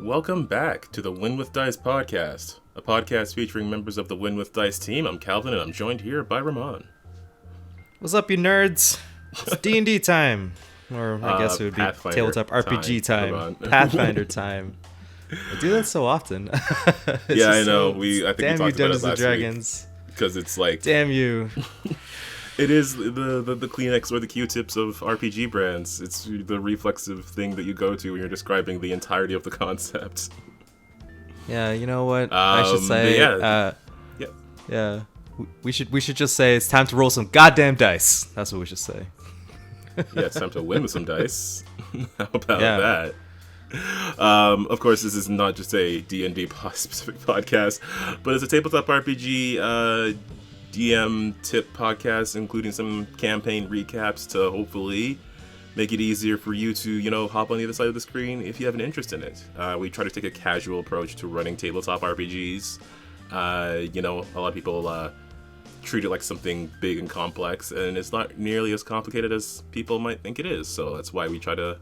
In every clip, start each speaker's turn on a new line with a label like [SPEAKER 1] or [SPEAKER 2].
[SPEAKER 1] Welcome back to the Win With Dice podcast, a podcast featuring members of the Win With Dice team. I'm Calvin, and I'm joined here by Ramon.
[SPEAKER 2] What's up, you nerds? It's D&D time. Or I guess it would be
[SPEAKER 1] Pathfinder
[SPEAKER 2] tabletop RPG time. Pathfinder time. I do that so often.
[SPEAKER 1] Yeah, I know. I think we
[SPEAKER 2] damn
[SPEAKER 1] talked
[SPEAKER 2] you,
[SPEAKER 1] about it
[SPEAKER 2] Dungeons and
[SPEAKER 1] last
[SPEAKER 2] Dragons.
[SPEAKER 1] Because it's like...
[SPEAKER 2] Damn you.
[SPEAKER 1] It is the Kleenex or the Q-tips of RPG brands. It's the reflexive thing that you go to when you're describing the entirety of the concept.
[SPEAKER 2] Yeah, you know what? I should say... Yeah. We should just say it's time to roll some goddamn dice. That's what we should say.
[SPEAKER 1] Yeah, it's time to win with some dice. How about that? Of course, this is not just a D&D specific podcast, but it's a tabletop RPG DM tip podcast, including some campaign recaps to hopefully make it easier for you to, hop on the other side of the screen if you have an interest in it. We try to take a casual approach to running tabletop RPGs. A lot of people treat it like something big and complex, and it's not nearly as complicated as people might think it is. So that's why we try to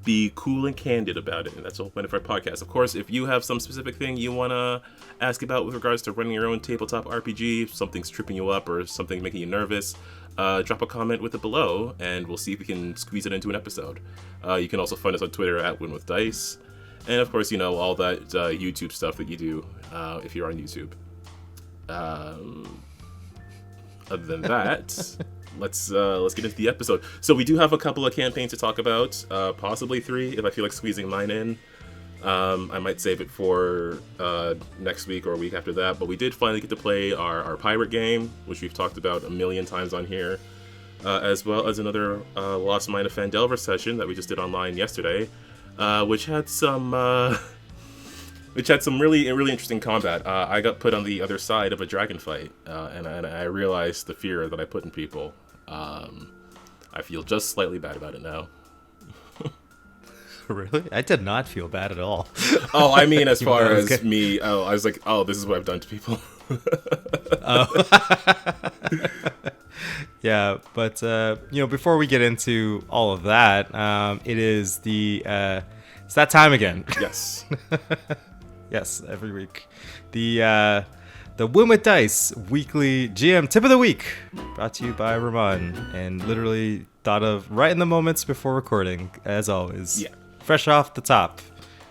[SPEAKER 1] be cool and candid about it, and that's the whole point of our podcast. Of course, if you have some specific thing you want to ask about with regards to running your own tabletop RPG, if something's tripping you up or something making you nervous, drop a comment with it below, and we'll see if we can squeeze it into an episode. You can also find us on Twitter at WinWithDice, and of course, all that YouTube stuff that you do if you're on YouTube. Other than that, let's get into the episode. So we do have a couple of campaigns to talk about, possibly 3 if I feel like squeezing mine in. I might save it for next week or a week after that, but we did finally get to play our pirate game, which we've talked about a million times on here, as well as another Lost Mine of Phandelver session that we just did online yesterday, which had some really interesting combat. I got put on the other side of a dragon fight, and I realized the fear that I put in people. I feel just slightly bad about it now.
[SPEAKER 2] Really? I did not feel bad at all.
[SPEAKER 1] Oh, I mean, as far as me, I was like, this is what I've done to people.
[SPEAKER 2] Yeah, but before we get into all of that, it's that time again.
[SPEAKER 1] Yes.
[SPEAKER 2] Yes, every week. The Win With Dice weekly GM tip of the week, brought to you by Ramon, and literally thought of right in the moments before recording, as always. Yeah. Fresh off the top.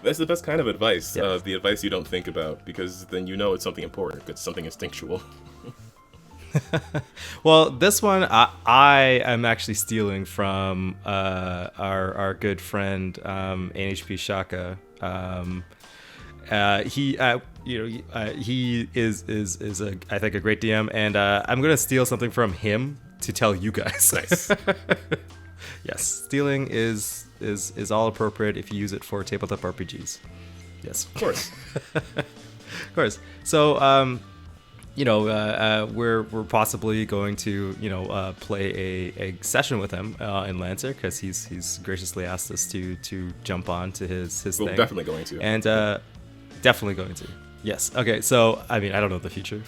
[SPEAKER 1] That's the best kind of advice. Yeah. The advice you don't think about, because then it's something important. It's something instinctual.
[SPEAKER 2] Well, this one I am actually stealing from our good friend NHP Shaka. He is I think a great DM, and I'm gonna steal something from him to tell you guys.
[SPEAKER 1] Nice.
[SPEAKER 2] Yes, stealing is all appropriate if you use it for tabletop RPGs. Yes,
[SPEAKER 1] of course.
[SPEAKER 2] Of course. So we're possibly going to play a session with him in Lancer, because he's graciously asked us to jump on to his thing.
[SPEAKER 1] We're definitely going to.
[SPEAKER 2] And definitely going to. Yes. Okay. So I mean, I don't know the future.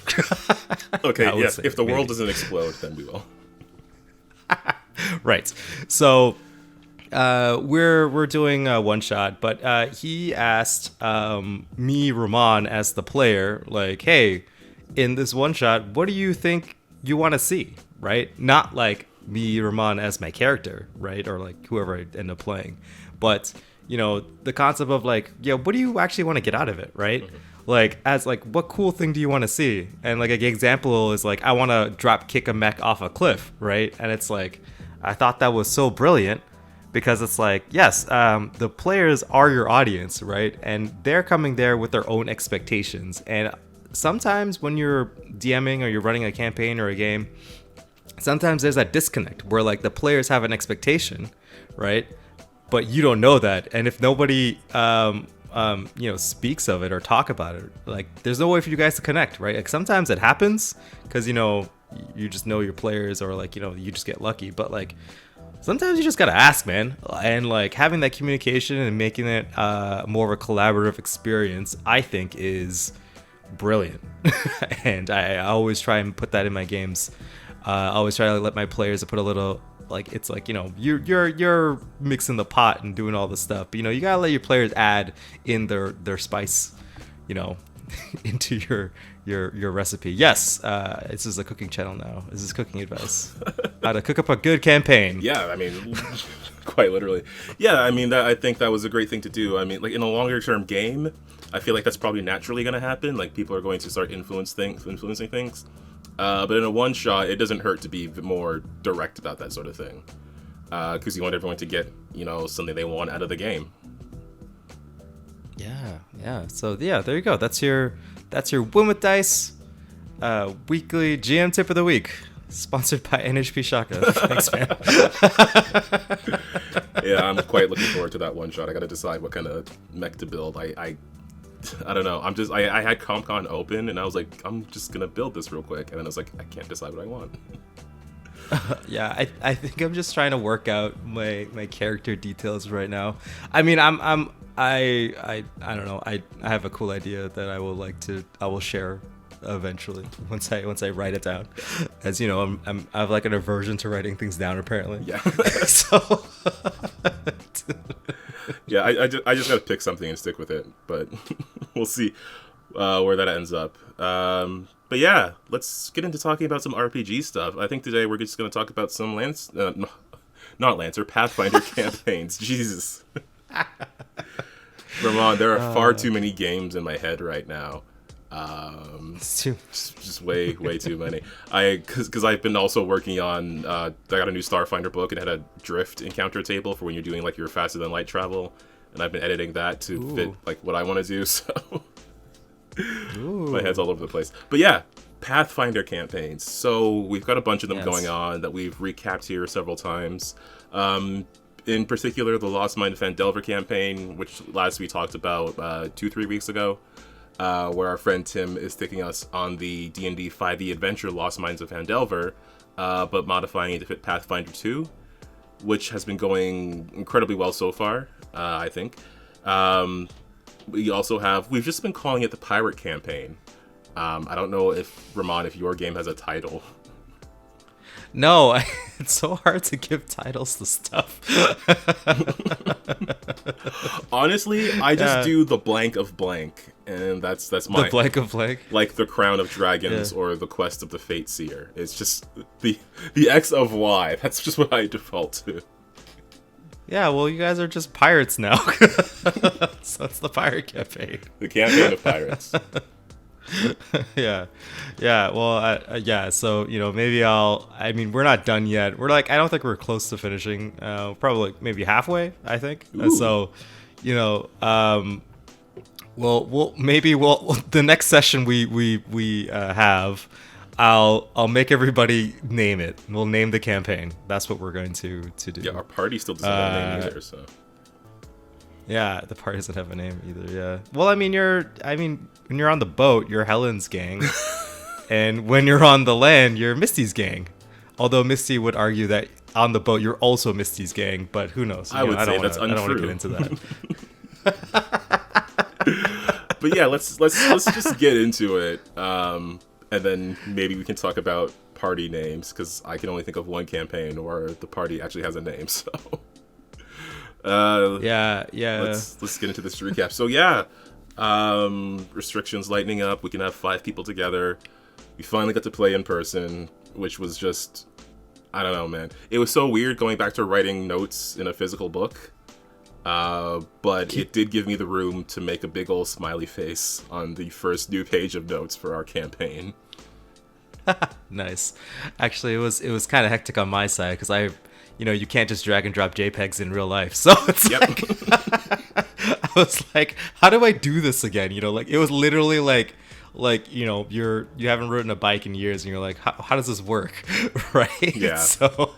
[SPEAKER 1] Okay. Yes. If the world doesn't explode, then we will.
[SPEAKER 2] Right. So we're doing a one shot, but he asked me, Ramon, as the player, like, hey, in this one shot, what do you think you want to see? Right? Not like me, Ramon, as my character, right? Or like whoever I end up playing, but the concept of like, what do you actually want to get out of it, right? Mm-hmm. Like, as like, what cool thing do you want to see? And like, an example is like, I want to drop kick a mech off a cliff, right? And it's like, I thought that was so brilliant, because it's like, yes, the players are your audience, right? And they're coming there with their own expectations. And sometimes when you're DMing or you're running a campaign or a game, sometimes there's that disconnect where like the players have an expectation, right? But you don't know that. And if nobody, speaks of it or talk about it, like there's no way for you guys to connect, right? Like sometimes it happens because, you just know your players, or like, you just get lucky. But like sometimes you just got to ask, man. And like having that communication and making it more of a collaborative experience, I think is brilliant. And I always try and put that in my games. I always try to let my players put a little like it's like, you know, you're mixing the pot and doing all this stuff, but, you know, you gotta let your players add in their spice, you know, into your recipe. Yes, this is a cooking channel now. This is cooking advice. How to cook up a good campaign.
[SPEAKER 1] Yeah, I mean, quite literally. Yeah, I mean, I think that was a great thing to do. I mean, like, in a longer term game, I feel like that's probably naturally going to happen. Like, people are going to start influencing things. But in a one shot, it doesn't hurt to be more direct about that sort of thing, because you want everyone to get, you know, something they want out of the game.
[SPEAKER 2] Yeah. So yeah, there you go. That's your Win with Dice weekly GM tip of the week, sponsored by NHP Shaka. Thanks, man.
[SPEAKER 1] Yeah, I'm quite looking forward to that one shot. I got to decide what kind of mech to build. I don't know. I had CompCon open and I was like, I'm just gonna build this real quick, and then I was like, I can't decide what I want.
[SPEAKER 2] Yeah, I think I'm just trying to work out my character details right now. I mean, I don't know. I have a cool idea that I will share eventually once I write it down. As you know, I have like an aversion to writing things down apparently.
[SPEAKER 1] Yeah.
[SPEAKER 2] So
[SPEAKER 1] yeah, I just gotta pick something and stick with it, but we'll see where that ends up. But yeah, let's get into talking about some RPG stuff. I think today we're just going to talk about some Pathfinder campaigns. Jesus. Ramon, there are far too many games in my head right now. Just way too many. Because I've been also working on, I got a new Starfinder book and it had a drift encounter table for when you're doing like your faster than light travel. And I've been editing that to fit like what I want to do, so... My head's all over the place. But yeah, Pathfinder campaigns. So we've got a bunch of them going on that we've recapped here several times. In particular, the Lost Mine of Phandelver campaign, which last we talked about 2-3 weeks ago, where our friend Tim is taking us on the D&D 5e adventure Lost Mines of Phandelver, but modifying it to fit Pathfinder 2, which has been going incredibly well so far, I think. We've just been calling it the Pirate Campaign. I don't know if, Ramon, if your game has a title.
[SPEAKER 2] No, it's so hard to give titles to stuff.
[SPEAKER 1] Honestly, I just do the blank of blank, and that's mine.
[SPEAKER 2] The blank of blank?
[SPEAKER 1] Like the Crown of Dragons or the Quest of the Fate Seer. It's just the X of Y. That's just what I default to.
[SPEAKER 2] Yeah, well, you guys are just pirates now. So it's the Pirate Campaign.
[SPEAKER 1] The campaign of pirates.
[SPEAKER 2] Yeah. Well, yeah, so, you know, maybe we're not done yet. I don't think we're close to finishing. Probably maybe halfway, I think. So, you know, the next session we have, I'll make everybody name it. We'll name the campaign. That's what we're going to do.
[SPEAKER 1] Yeah, our party still doesn't have a name either, so.
[SPEAKER 2] Yeah, the party doesn't have a name either, yeah. Well, when you're on the boat, you're Helen's gang. And when you're on the land, you're Misty's gang. Although Misty would argue that on the boat, you're also Misty's gang, but who knows?
[SPEAKER 1] I would say that's untrue.
[SPEAKER 2] I don't want to get into that.
[SPEAKER 1] But yeah, let's just get into it. And then maybe we can talk about party names, because I can only think of one campaign where the party actually has a name. So,
[SPEAKER 2] yeah.
[SPEAKER 1] Let's get into this recap. So yeah, restrictions lightening up. We can have 5 people together. We finally got to play in person, which was just, I don't know, man. It was so weird going back to writing notes in a physical book. But it did give me the room to make a big old smiley face on the first new page of notes for our campaign.
[SPEAKER 2] Nice. Actually, it was kind of hectic on my side because you can't just drag and drop JPEGs in real life. So it's I was like, how do I do this again? You know, like it was literally like you haven't ridden a bike in years and you're like, how does this work? Right?
[SPEAKER 1] Yeah.
[SPEAKER 2] So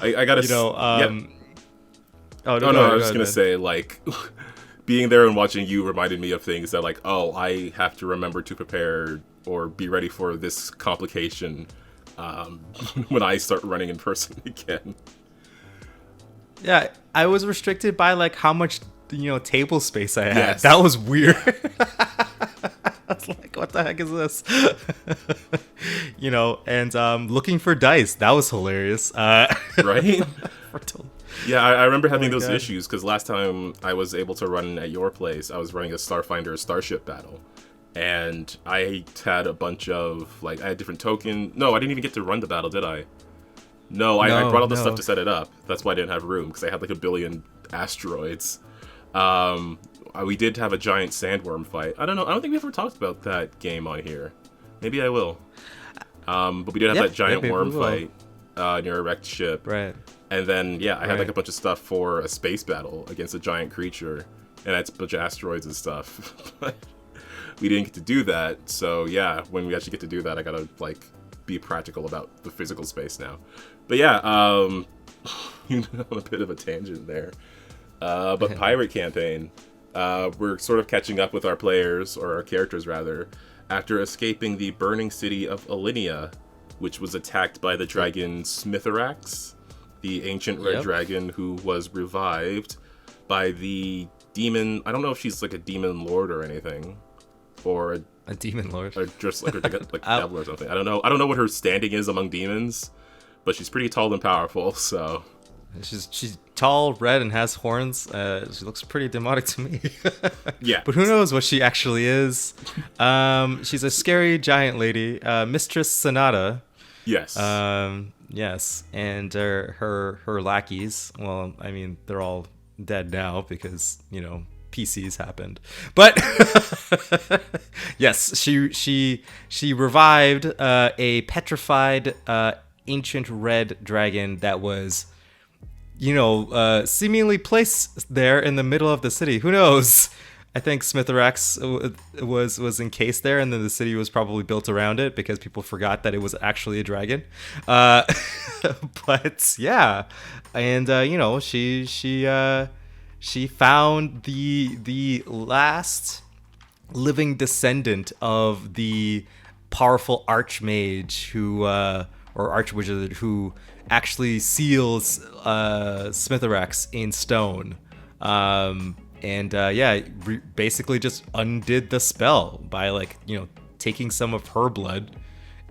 [SPEAKER 1] I gotta I was just gonna say, like, being there and watching you reminded me of things that, like, I have to remember to prepare or be ready for this complication when I start running in person again.
[SPEAKER 2] Yeah, I was restricted by like how much table space I had.
[SPEAKER 1] Yes.
[SPEAKER 2] That was weird. I was like, what the heck is this? And looking for dice. That was hilarious.
[SPEAKER 1] Right? Yeah, I remember having those
[SPEAKER 2] God.
[SPEAKER 1] issues because last time I was able to run at your place, I was running a Starfinder Starship battle. And I had a bunch of, I had different tokens. No, I didn't even get to run the battle, did I? No, I brought all the stuff to set it up. That's why I didn't have room, because I had 1 billion asteroids. We did have a giant sandworm fight. I don't know. I don't think we ever talked about that game on here. Maybe I will. But we did have that giant worm fight near a wrecked ship.
[SPEAKER 2] Right.
[SPEAKER 1] And then, I had a bunch of stuff for a space battle against a giant creature. And that's a bunch of asteroids and stuff. But we didn't get to do that. So, when we actually get to do that, I gotta, be practical about the physical space now. But on a bit of a tangent there. But Pirate Campaign, we're sort of catching up with our players, or our characters rather, after escaping the burning city of Alinea, which was attacked by the dragon Smitherax, the ancient red dragon who was revived by the demon. I don't know if she's a demon lord or anything, or
[SPEAKER 2] a demon lord,
[SPEAKER 1] or just a devil or something. I don't know what her standing is among demons, but she's pretty tall and powerful. So
[SPEAKER 2] she's tall, red, and has horns. She looks pretty demonic to me.
[SPEAKER 1] Yeah,
[SPEAKER 2] but who knows what she actually is? She's a scary giant lady, Mistress Sonata.
[SPEAKER 1] Yes.
[SPEAKER 2] Yes, and her lackeys. Well, I mean, they're all dead now because PCs happened. But yes, she revived a petrified ancient red dragon that was, seemingly placed there in the middle of the city. Who knows? I think Smitherax was encased there, and then the city was probably built around it because people forgot that it was actually a dragon. But yeah, and she found the last living descendant of the powerful archmage or archwizard who actually seals Smitherax in stone. Basically just undid the spell by taking some of her blood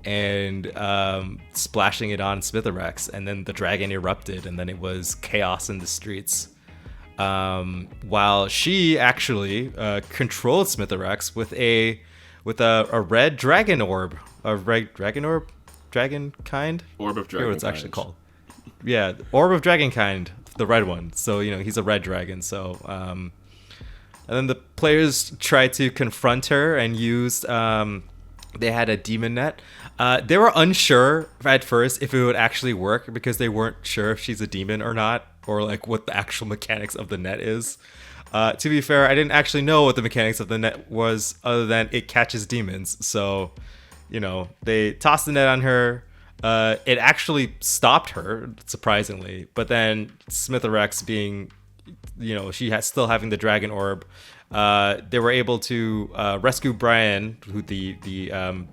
[SPEAKER 2] and splashing it on Smitherax, and then the dragon erupted, and then it was chaos in the streets. While she actually controlled Smitherax with a red dragon orb, dragon kind.
[SPEAKER 1] Orb of dragon.
[SPEAKER 2] I forget what it's actually called. Yeah, orb of dragon kind, the red one. So he's a red dragon. So and then the players tried to confront her and used. They had a demon net. They were unsure at first if it would actually work because they weren't sure if she's a demon or not, or what the actual mechanics of the net is. To be fair, I didn't actually know what the mechanics of the net was other than it catches demons. So, they tossed the net on her. It actually stopped her, surprisingly. But then Smitherax being, still having the dragon orb, they were able to rescue Brian, who the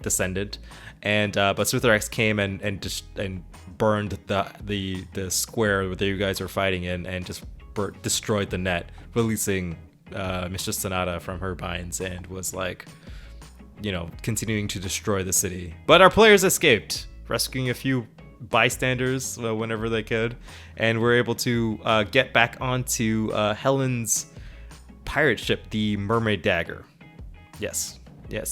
[SPEAKER 2] descendant, but Smitherax came and burned the square that you guys were fighting in, and just destroyed the net, releasing Mistress Sonata from her binds, and was continuing to destroy the city. But our players escaped, rescuing a few bystanders whenever they could, and were able to get back onto Helen's pirate ship, the Mermaid Dagger. Yes,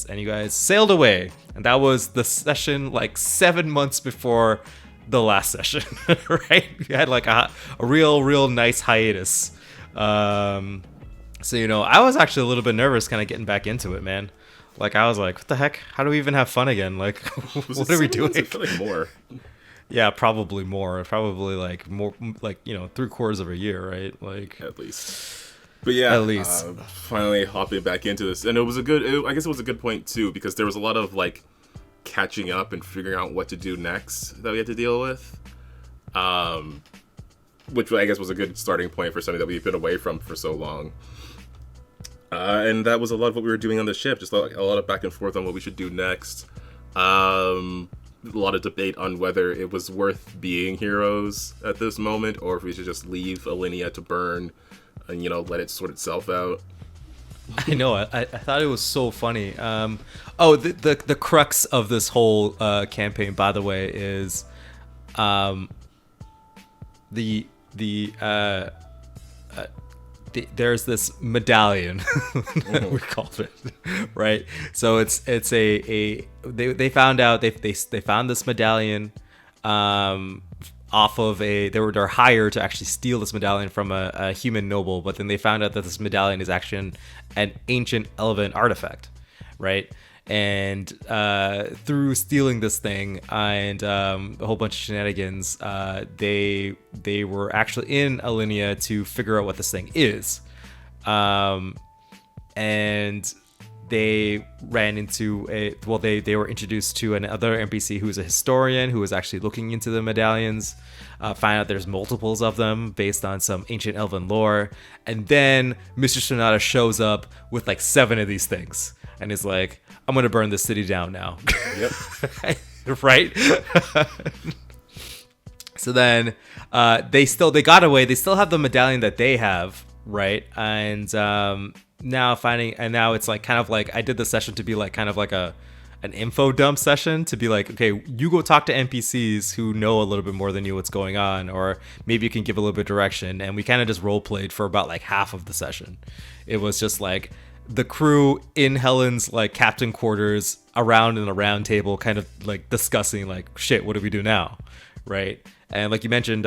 [SPEAKER 2] and you guys sailed away, and that was the session 7 months before the last session. Right? We had a real nice hiatus. So I was actually a little bit nervous kind of getting back into it, man. I was like, what the heck? How do we even have fun again? What are we doing?
[SPEAKER 1] I feel like more.
[SPEAKER 2] Yeah, probably more. Probably more, 3/4 of a year, right?
[SPEAKER 1] At least. But yeah, at least finally hopping back into this, and I guess it was a good point too, because there was a lot of catching up and figuring out what to do next that we had to deal with, which I guess was a good starting point for something that we've been away from for so long. And that was a lot of what we were doing on the ship, just a lot of back and forth on what we should do next. A lot of debate on whether it was worth being heroes at this moment, or if we should just leave Alinea to burn and let it sort itself out.
[SPEAKER 2] I know. I thought it was so funny. The crux of this whole campaign, by the way, is there's this medallion we called it, right? So it's they found out they found this medallion off of they're hired to actually steal this medallion from a human noble, but then they found out that this medallion is actually an ancient elven artifact, right? And through stealing this thing and a whole bunch of shenanigans, they were actually in Alinea to figure out what this thing is, and they ran into they were introduced to another NPC who is a historian who was actually looking into the medallions, find out there's multiples of them based on some ancient elven lore, and then Mr. Sonata shows up with like 7 of these things and is like, I'm gonna burn this city down now.
[SPEAKER 1] Yep.
[SPEAKER 2] Right. So then they got away. They still have the medallion that they have, right? And now it's like kind of like I did the session to be like kind of like an info dump session, to be like, okay, you go talk to NPCs who know a little bit more than you what's going on, or maybe you can give a little bit of direction. And we kind of just role played for about like half of the session. It was just like the crew in Helen's like captain quarters around in a round table, kind of like discussing like, shit, what do we do now, right? And like you mentioned,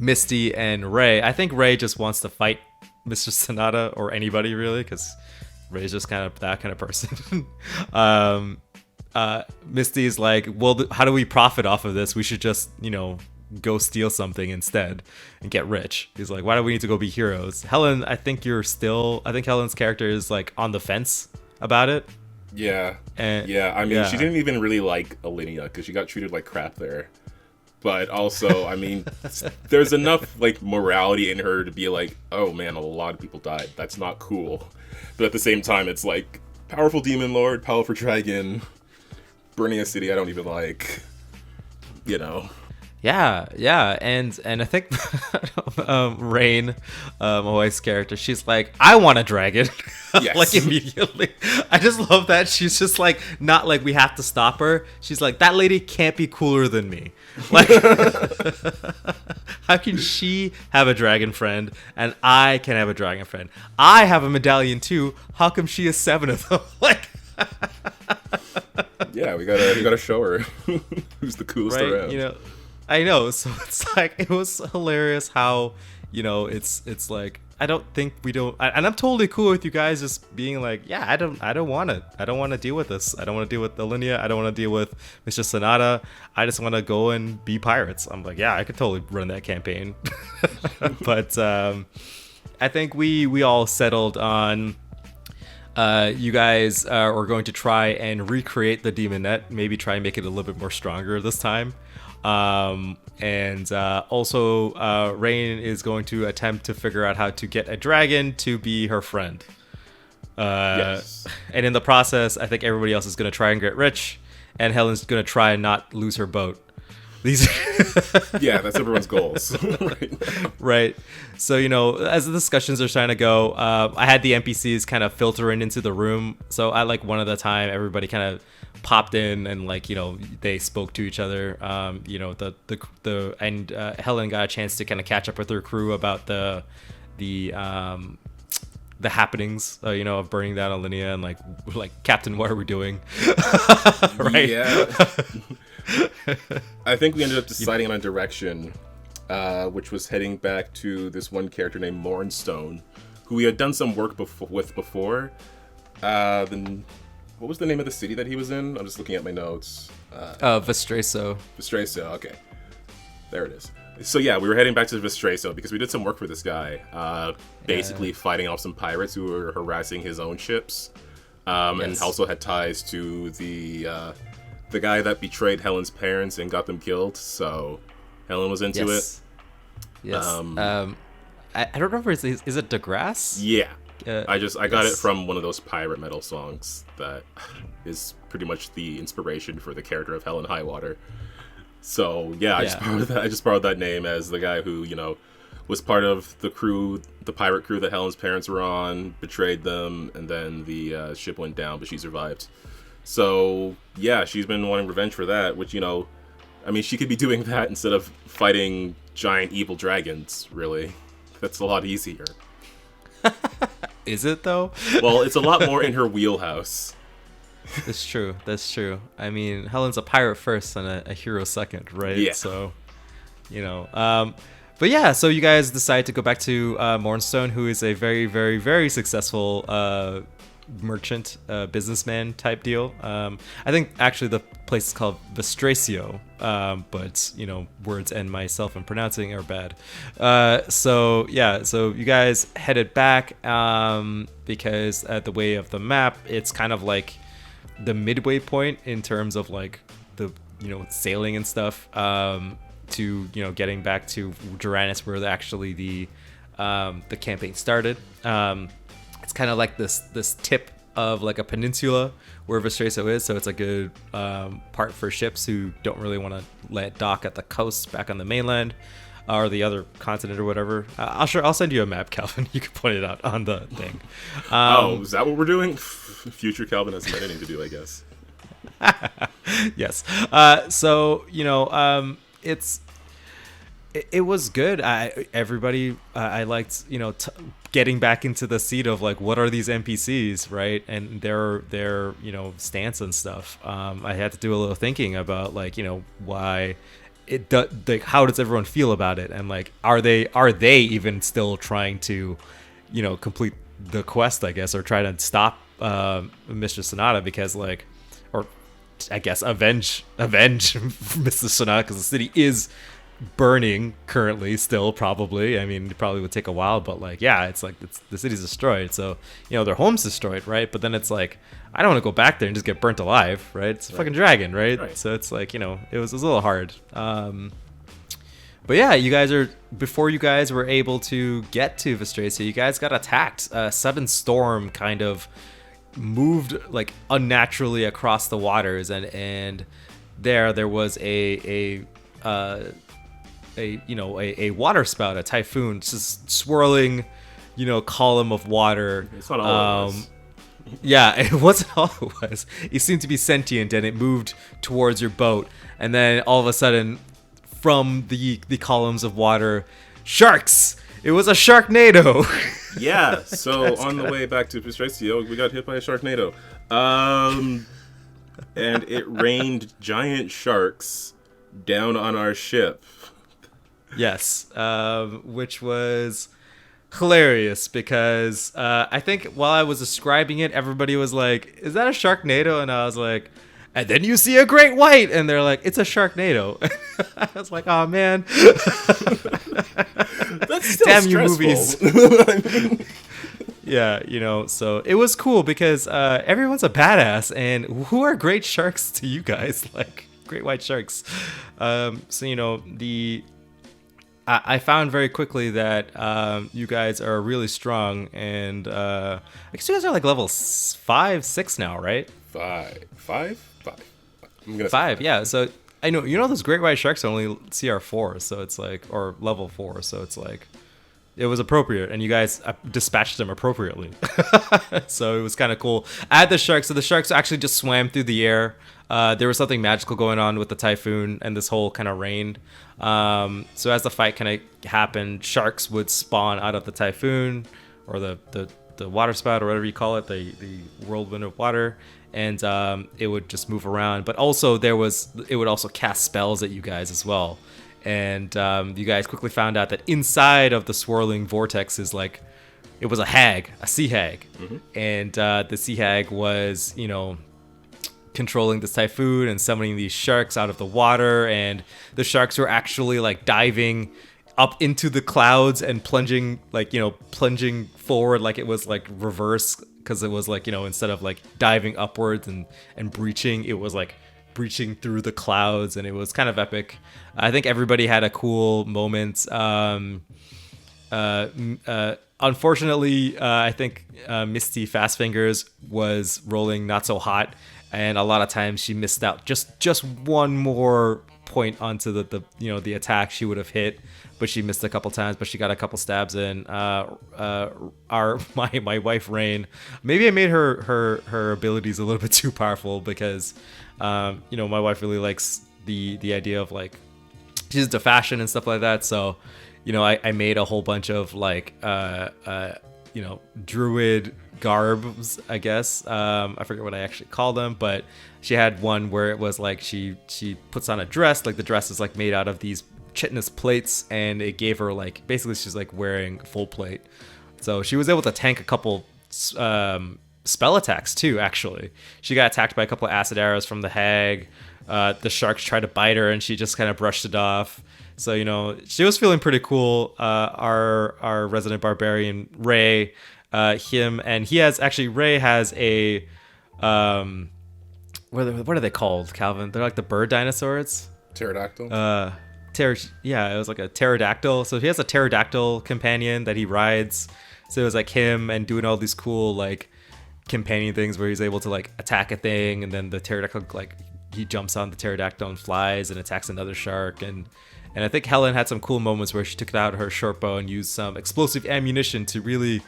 [SPEAKER 2] Misty and Ray. I think Ray just wants to fight Mr. Sonata or anybody really, because Ray's just kind of that kind of person. Misty's like, well, how do we profit off of this? We should just, go steal something instead and get rich. He's like, why do we need to go be heroes? Helen, I think Helen's character is like on the fence about it.
[SPEAKER 1] Yeah. I mean, she didn't even really like Alinea because she got treated like crap there. But also, I mean, there's enough like morality in her to be like, oh man, a lot of people died. That's not cool. But at the same time, it's like powerful demon lord, powerful dragon, burning a city I don't even like.
[SPEAKER 2] Yeah, and I think Rain, my wife's character, she's like, I want a dragon.
[SPEAKER 1] Yes.
[SPEAKER 2] Like immediately. I just love that she's just like, not like we have to stop her. She's like, that lady can't be cooler than me. Like, how can she have a dragon friend and I can have a dragon friend? I have a medallion too. How come she has 7 of them? Like,
[SPEAKER 1] yeah, we gotta show her who's the coolest around.
[SPEAKER 2] I know. So it's like, it was hilarious how, it's like, I don't think we don't, and I'm totally cool with you guys just being like, yeah, I don't want to deal with this. I don't want to deal with Alinea. I don't want to deal with Mr. Sonata. I just want to go and be pirates. I'm like, yeah, I could totally run that campaign. But I think we all settled on, you guys are going to try and recreate the demon net, maybe try and make it a little bit more stronger this time. Also, Rain is going to attempt to figure out how to get a dragon to be her friend. Yes. And in the process, I think everybody else is going to try and get rich, and Helen's going to try and not lose her boat.
[SPEAKER 1] Yeah, that's everyone's goals right now.
[SPEAKER 2] Right. So, as the discussions are trying to go, I had the NPCs kind of filtering into the room. So I like one at a time, everybody kind of popped in and like, they spoke to each other. Helen got a chance to kind of catch up with her crew about the happenings, of burning down Alinea and like Captain, what are we doing? Right.
[SPEAKER 1] Yeah. I think we ended up deciding on a direction, which was heading back to this one character named Mornstone, who we had done some work with before. Then, what was the name of the city that he was in? I'm just looking at my notes.
[SPEAKER 2] Vestreso.
[SPEAKER 1] Vestreso, okay. There it is. So yeah, we were heading back to Vestreso because we did some work for this guy, basically fighting off some pirates who were harassing his own ships, and also had ties to the guy that betrayed Helen's parents and got them killed. So Helen was into it.
[SPEAKER 2] Yes. I don't remember. Is it DeGrasse?
[SPEAKER 1] Yeah. I got it from one of those pirate metal songs that is pretty much the inspiration for the character of Helen Highwater. So yeah, I just borrowed that name as the guy who was part of the crew, the pirate crew that Helen's parents were on, betrayed them, and then the ship went down, but she survived. So, yeah, she's been wanting revenge for that, which, I mean, she could be doing that instead of fighting giant evil dragons, really. That's a lot easier.
[SPEAKER 2] Is it, though?
[SPEAKER 1] Well, it's a lot more in her wheelhouse.
[SPEAKER 2] That's true. I mean, Helen's a pirate first and a hero second, right?
[SPEAKER 1] Yeah.
[SPEAKER 2] So, but yeah, so you guys decide to go back to Mornstone, who is a very, very, very successful merchant, businessman type deal. I think actually the place is called Vestracio, but words and myself and pronouncing are bad. So you guys headed back because at the way of the map, it's kind of like the midway point in terms of like the sailing and stuff to getting back to Duranus, where actually the campaign started. It's kind of like this tip of like a peninsula where Vestracio is, so it's a good part for ships who don't really want to let dock at the coast back on the mainland or the other continent or whatever. I'll send you a map, Calvin. You can point it out on the thing.
[SPEAKER 1] Is that what we're doing? Future Calvin has some editing to do, I guess.
[SPEAKER 2] Yes. It was good. I liked getting back into the seat of like, what are these NPCs, right? And their stance and stuff. I had to do a little thinking about like why it like, how does everyone feel about it, and like are they even still trying to complete the quest, I guess, or try to stop Mistress Sonata, because like, or I guess avenge Mistress Sonata, because the city is burning currently still, probably. I mean, it probably would take a while, but like, yeah, it's like the city's destroyed, so their home's destroyed, right? But then it's like, I don't want to go back there and just get burnt alive, right? It's a fucking dragon, right? So it's like, it was a little hard. But yeah, before you guys were able to get to Vestracia, you guys got attacked. A sudden storm kind of moved like unnaturally across the waters, and there was a water spout, a typhoon, just swirling, column of water.
[SPEAKER 1] It's not all it was.
[SPEAKER 2] Yeah, it wasn't all it was. It seemed to be sentient, and it moved towards your boat, and then all of a sudden, from the columns of water, sharks! It was a Sharknado!
[SPEAKER 1] Yeah, so on the way back to Vestracio, we got hit by a Sharknado. And it rained giant sharks down on our ship.
[SPEAKER 2] Yes, which was hilarious, because I think while I was describing it, everybody was like, is that a Sharknado? And I was like, and then you see a great white, and they're like, it's a Sharknado. I was like, oh man.
[SPEAKER 1] That's still
[SPEAKER 2] damn
[SPEAKER 1] stressful.
[SPEAKER 2] You movies. Yeah, so it was cool because everyone's a badass, and who are great sharks to you guys? Like, great white sharks. I found very quickly that you guys are really strong, and I guess you guys are like level 5, 6 now, right?
[SPEAKER 1] Five. I'm gonna
[SPEAKER 2] 5, yeah. So I know those great white sharks are only CR 4, so it's like, or level 4, so it's like, it was appropriate, and you guys dispatched them appropriately. So it was kind of cool. Add the sharks. So the sharks actually just swam through the air. There was something magical going on with the typhoon and this whole kind of rain. So as the fight kind of happened, sharks would spawn out of the typhoon, or the water spout, or whatever you call it, the whirlwind of water, and it would just move around. But also it would also cast spells at you guys as well. And you guys quickly found out that inside of the swirling vortex is like, it was a sea hag. Mm-hmm. And the sea hag was, controlling this typhoon and summoning these sharks out of the water. And the sharks were actually like diving up into the clouds and plunging forward, like it was like reverse, because it was like, instead of like diving upwards and breaching, it was like breaching through the clouds, and it was kind of epic. I think everybody had a cool moment. Unfortunately, I think Misty Fastfingers was rolling not so hot, and a lot of times she missed out just one more point onto the the attack, she would have hit, but she missed a couple times, but she got a couple stabs in. My wife Rain, maybe I made her abilities a little bit too powerful because my wife really likes the idea of like she's into fashion and stuff like that. So I made a whole bunch of like druid garbs, I guess. I forget what I actually call them, but she had one where it was like she puts on a dress, like the dress is like made out of these chitinous plates, and it gave her like basically she's like wearing full plate, so she was able to tank a couple spell attacks too. Actually, she got attacked by a couple of acid arrows from the hag. The sharks tried to bite her and she just kind of brushed it off. So she was feeling pretty cool. Our resident barbarian Ray, Ray has a what are they called, Calvin? They're like the bird dinosaurs.
[SPEAKER 1] Pterodactyl.
[SPEAKER 2] It was like a pterodactyl. So he has a pterodactyl companion that he rides. So it was like him and doing all these cool like companion things where he's able to like attack a thing, and then the pterodactyl like he jumps on the pterodactyl and flies and attacks another shark. And I think Helen had some cool moments where she took out her short bow and used some explosive ammunition to really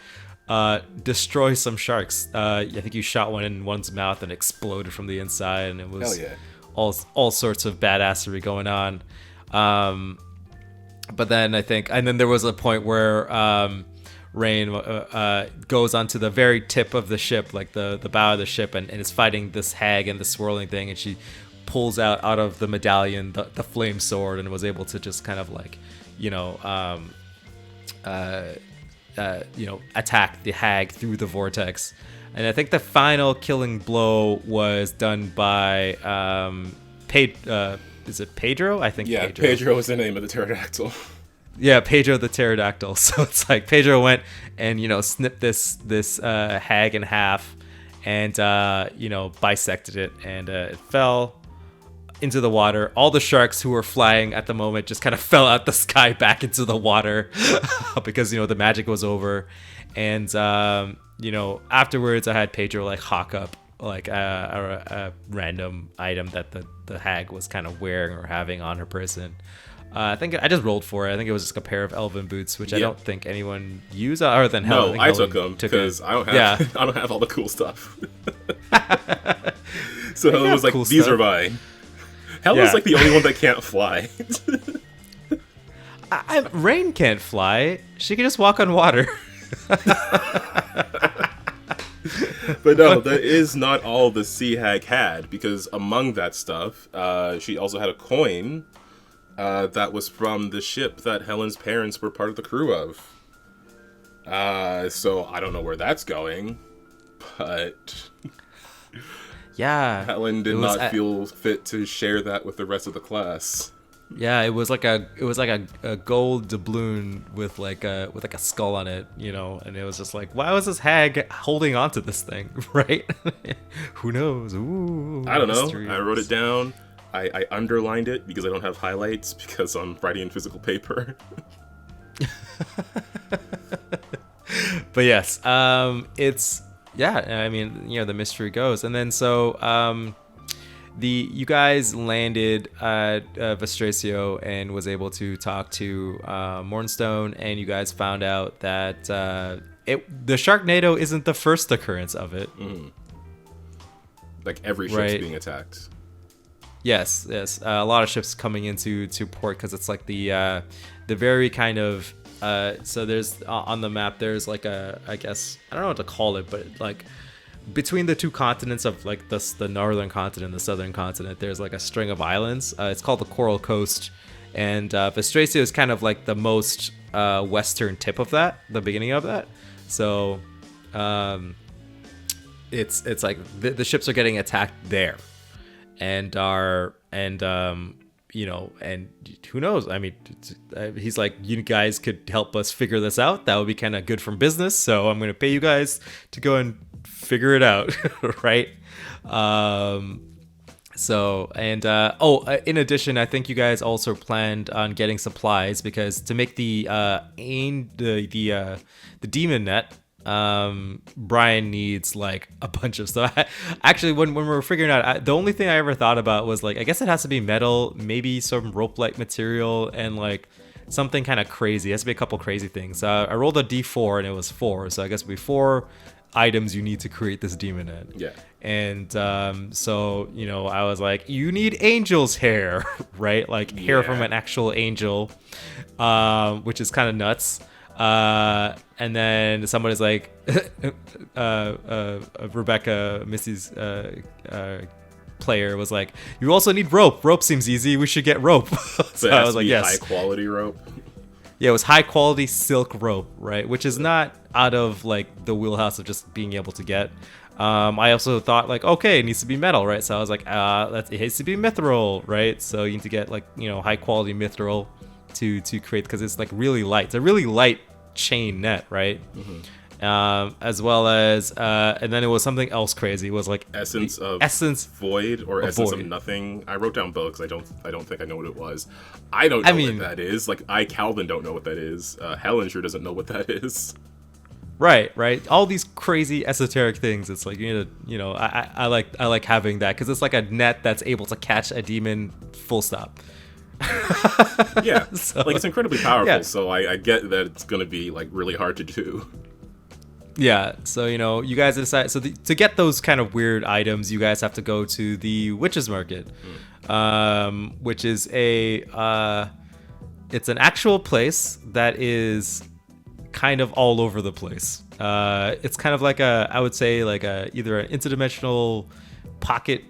[SPEAKER 2] destroy some sharks. I think you shot one in one's mouth and exploded from the inside, and it was all sorts of badassery going on. But then there was a point where Rain goes onto the very tip of the ship, like the bow of the ship, and is fighting this hag and the swirling thing, and she pulls out of the medallion the flame sword and was able to just kind of like attack the hag through the vortex. And I think the final killing blow was done by is it Pedro? I think
[SPEAKER 1] Pedro was the name of the pterodactyl.
[SPEAKER 2] Yeah, Pedro the pterodactyl. So it's like Pedro went and snipped this hag in half and bisected it, and it fell into the water. All the sharks who were flying at the moment just kind of fell out the sky back into the water because the magic was over. And afterwards I had Pedro like hawk up like a random item that the hag was kind of wearing or having on her person. I think I just rolled for it. I think it was just a pair of elven boots, which I don't think anyone used other than Helen.
[SPEAKER 1] No, I took them because I don't have all the cool stuff. So Helen was like, cool "These stuff. Are mine." Helen's like the only one that can't fly.
[SPEAKER 2] Rain can't fly. She can just walk on water.
[SPEAKER 1] But no, that is not all the sea hag had, because among that stuff, she also had a coin that was from the ship that Helen's parents were part of the crew of. So I don't know where that's going, but
[SPEAKER 2] yeah,
[SPEAKER 1] Helen did not feel fit to share that with the rest of the class.
[SPEAKER 2] Yeah, it was like a gold doubloon with like a skull on it, and it was just like, why was this hag holding onto this thing, right? Who knows? Ooh,
[SPEAKER 1] I don't know. I wrote it down. I underlined it because I don't have highlights because I'm writing in physical paper.
[SPEAKER 2] But yes, it's I mean, the mystery goes, and then so you guys landed at Vestracio and was able to talk to Mornstone, and you guys found out that the Sharknado isn't the first occurrence of it.
[SPEAKER 1] Mm. Like every ship's being attacked.
[SPEAKER 2] Yes. A lot of ships coming into port because it's like the very kind of so there's on the map there's like I guess I don't know what to call it, but like between the two continents of like the northern continent and the southern continent, there's like a string of islands. It's called the Coral Coast, and Vestracio is kind of like the most western tip of that, the beginning of that. So it's like the ships are getting attacked there, and who knows? I mean, he's like, you guys could help us figure this out. That would be kind of good for business. So I'm going to pay you guys to go and figure it out, right? In addition, I think you guys also planned on getting supplies, because to make the demon net, Brian needs like a bunch of stuff. Actually, when we were figuring out, the only thing I ever thought about was like, I guess it has to be metal, maybe some rope-like material, and like something kind of crazy. It has to be a couple crazy things. I rolled a d4 and it was 4, so I guess it would be 4 items you need to create this demon net.
[SPEAKER 1] Yeah.
[SPEAKER 2] And so, you know, I was like, you need angel's hair, right? Like hair from an actual angel, which is kind of nuts. And then somebody's like, Rebecca, Missy's player was like, you also need rope. Rope seems easy. We should get rope. So I was like, yes.
[SPEAKER 1] High quality rope.
[SPEAKER 2] Yeah, it was high quality silk rope, right? Which is not out of like the wheelhouse of just being able to get. I also thought like, okay, it needs to be metal, right? So I was like, it has to be mithril, right? So you need to get like, you know, high quality mithril to create, because it's like really light. It's a really light chain net, right? As well as and then it was something else crazy. It was like
[SPEAKER 1] essence void or essence of nothing. I wrote down both because I don't think I know what it was. I don't know what that is. Like Calvin don't know what that is. Helen sure doesn't know what that is.
[SPEAKER 2] Right. All these crazy esoteric things. It's like, you need to, you know, I like having that because it's like a net that's able to catch a demon. Full stop.
[SPEAKER 1] Yeah, so, like it's incredibly powerful. Yeah. So I get that it's gonna be like really hard to do.
[SPEAKER 2] Yeah, so you know, you guys decide. So to get those kind of weird items, you guys have to go to the Witches Market, which is it's an actual place that is kind of all over the place. It's kind of like I would say like either an interdimensional pocket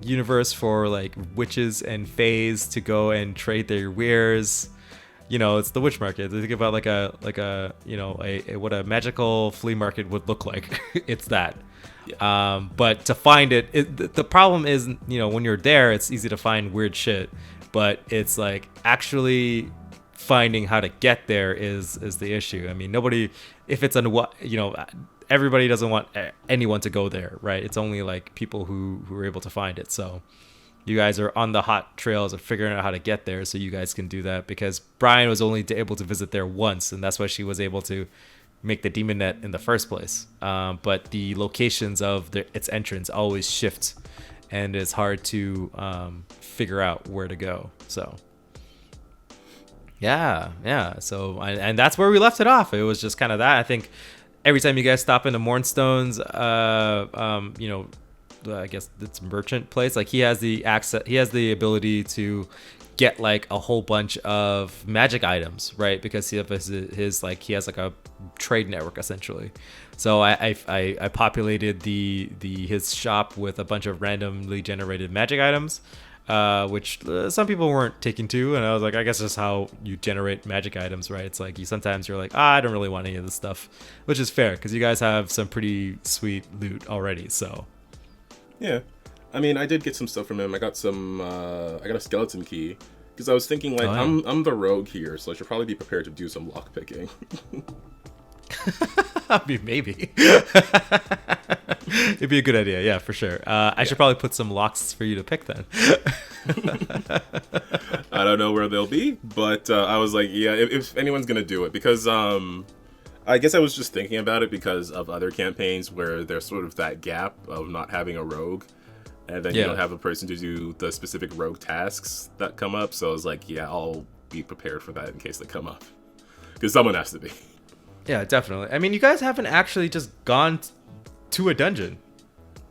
[SPEAKER 2] universe for like witches and fays to go and trade their wares. You know, it's the witch market. Think about like a you know a what a magical flea market would look like. It's that. Yeah. But to find it, the problem is, you know, when you're there, it's easy to find weird shit, but it's like actually finding how to get there is the issue. I mean, if it's you know, everybody doesn't want anyone to go there, right? It's only like people who are able to find it. So you guys are on the hot trails of figuring out how to get there, so you guys can do that, because Brian was only able to visit there once, and that's why she was able to make the demon net in the first place. But the locations of its entrance always shift, and it's hard to figure out where to go. So yeah. So and that's where we left it off. It was just kind of that. I think every time you guys stop into Mornstone's, you know, I guess it's merchant place, like he has the ability to get like a whole bunch of magic items, right? Because he has like a trade network essentially. So I populated his shop with a bunch of randomly generated magic items, which some people weren't taking to, and I was like, I guess that's how you generate magic items, right? It's like sometimes you're like, I don't really want any of this stuff, which is fair because you guys have some pretty sweet loot already. So
[SPEAKER 1] yeah, I mean, I did get some stuff from him. I got a skeleton key because I was thinking like, I'm the rogue here, so I should probably be prepared to do some lock picking.
[SPEAKER 2] I mean, maybe. It'd be a good idea, yeah, for sure. I should probably put some locks for you to pick then.
[SPEAKER 1] I don't know where they'll be, but I was like, yeah, if anyone's gonna do it, because I guess I was just thinking about it because of other campaigns where there's sort of that gap of not having a rogue, and then you don't have a person to do the specific rogue tasks that come up. So I was like, yeah, I'll be prepared for that in case they come up, because someone has to be.
[SPEAKER 2] Yeah, definitely. I mean, you guys haven't actually just gone to a dungeon.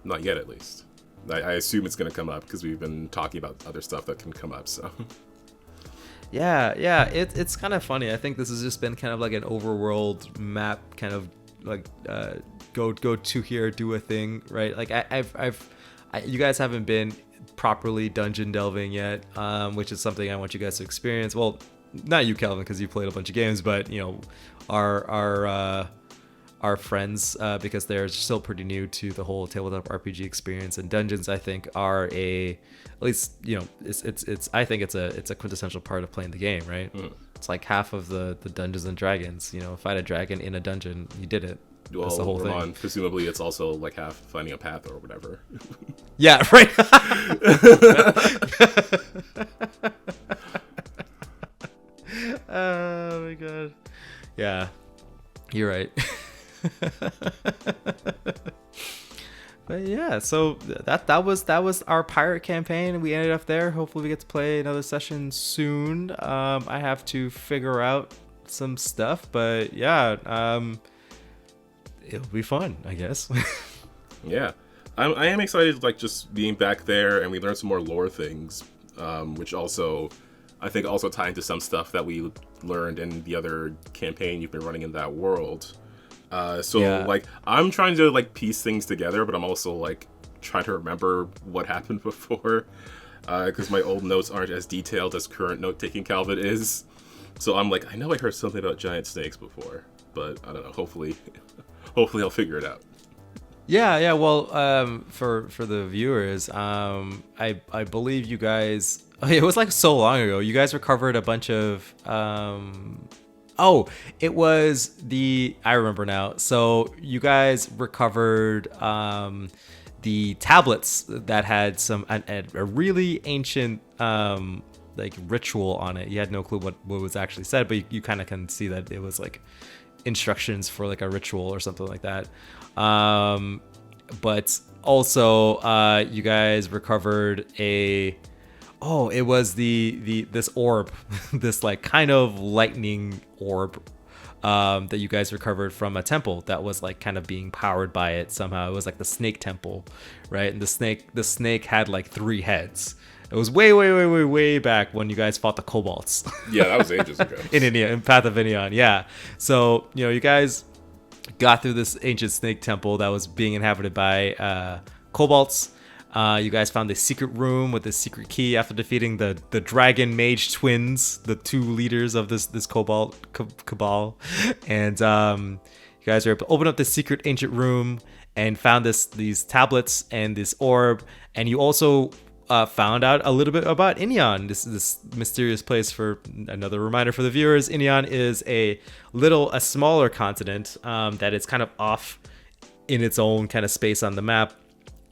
[SPEAKER 1] Not yet, at least. I assume it's going to come up because we've been talking about other stuff that can come up, so.
[SPEAKER 2] Yeah, it's kind of funny. I think this has just been kind of like an overworld map, kind of like go to here, do a thing, right? Like you guys haven't been properly dungeon delving yet, which is something I want you guys to experience. Well, not you, Calvin, because you played a bunch of games, but you know, our friends, because they're still pretty new to the whole tabletop RPG experience, and dungeons I think are at least, you know, it's I think it's a quintessential part of playing the game, right? It's like half of the Dungeons and Dragons, you know, fight a dragon in a dungeon, you did it.
[SPEAKER 1] Well,
[SPEAKER 2] that's the whole thing.
[SPEAKER 1] Presumably it's also like half finding a path or whatever.
[SPEAKER 2] Yeah, right. Oh my god. Yeah, you're right. But yeah, so that was our pirate campaign. We ended up there. Hopefully, we get to play another session soon. I have to figure out some stuff, but yeah, it'll be fun, I guess.
[SPEAKER 1] Yeah, I am excited, like, just being back there, and we learned some more lore things, which also, I think, also tie into some stuff that we learned in the other campaign you've been running in that world. Like, I'm trying to, like, piece things together, but I'm also, like, trying to remember what happened before, because my old notes aren't as detailed as current note-taking Calvin is. So I'm like, I know I heard something about giant snakes before, but I don't know. Hopefully I'll figure it out.
[SPEAKER 2] Yeah. Well, for the viewers, I believe you guys. It was like so long ago. You guys recovered a bunch of. It was I remember now. So you guys recovered the tablets that had a really ancient like ritual on it. You had no clue what was actually said, but you kind of can see that it was like instructions for like a ritual or something like that. But also you guys recovered it was this orb, this like kind of lightning orb that you guys recovered from a temple that was like kind of being powered by it somehow. It was like the snake temple, right? And the snake had like 3 heads. It was way back when you guys fought the kobolds.
[SPEAKER 1] Yeah, that was ages ago.
[SPEAKER 2] in Path of Inion, yeah. So, you guys got through this ancient snake temple that was being inhabited by kobolds. You guys found a secret room with a secret key after defeating the dragon mage twins, the 2 leaders of this cobalt cabal. And you guys were able to open up this secret ancient room and found these tablets and this orb. And you also found out a little bit about Inion, this mysterious place. For another reminder for the viewers, Inion is a smaller continent that is kind of off in its own kind of space on the map.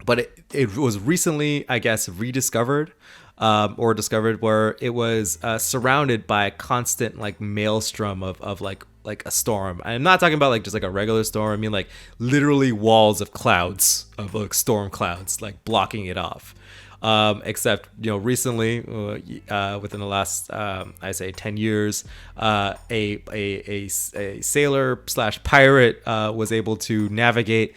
[SPEAKER 2] But it was recently, I guess, rediscovered or discovered, where it was surrounded by a constant like maelstrom of like a storm. I'm not talking about like just like a regular storm. I mean like literally walls of clouds, of like storm clouds, like blocking it off. Except recently, within the last I say 10 years, a sailor / pirate was able to navigate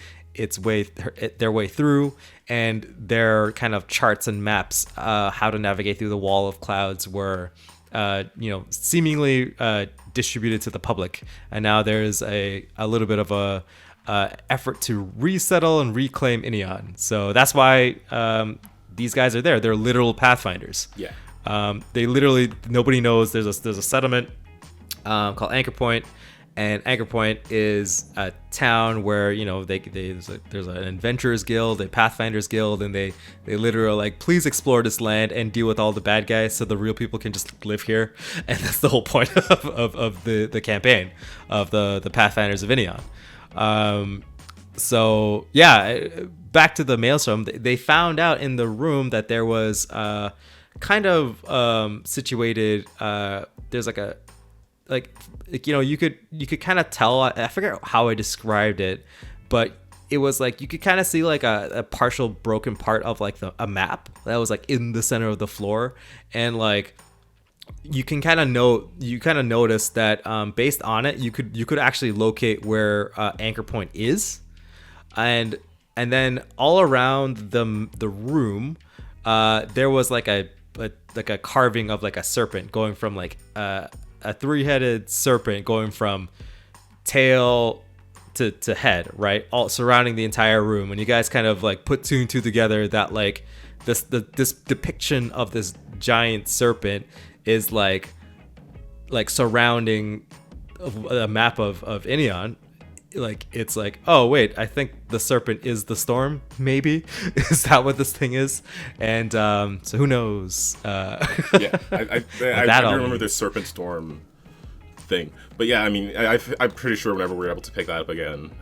[SPEAKER 2] their way through, and their kind of charts and maps how to navigate through the wall of clouds were seemingly distributed to the public, and now there's a little bit of a effort to resettle and reclaim Inion. So that's why these guys are there. They're literal Pathfinders.
[SPEAKER 1] Yeah.
[SPEAKER 2] They literally, nobody knows there's a settlement called Anchor Point. And Anchor Point is a town where there's an adventurers guild, a Pathfinders guild, and they literally are like, please explore this land and deal with all the bad guys so the real people can just live here. And that's the whole point of the campaign of the Pathfinders of Inion. So yeah, back to the maelstrom. They found out in the room that there was kind of situated. There's you could kind of tell. I forget how I described it, but it was like you could kind of see like a partial broken part of like a map that was like in the center of the floor, and like you kind of notice that based on it, you could actually locate where Anchor Point is, and then all around the room, there was like a carving of like a serpent going from like a 3-headed serpent going from tail to head, right, all surrounding the entire room. And you guys kind of like put 2 and 2 together that like this depiction of this giant serpent is like surrounding a map of Inion. Like it's like, oh wait, I think the serpent is the storm, maybe. Is that what this thing is? And so who knows?
[SPEAKER 1] Yeah, I remember the serpent storm thing, but yeah, I mean, I'm pretty sure whenever we're able to pick that up again,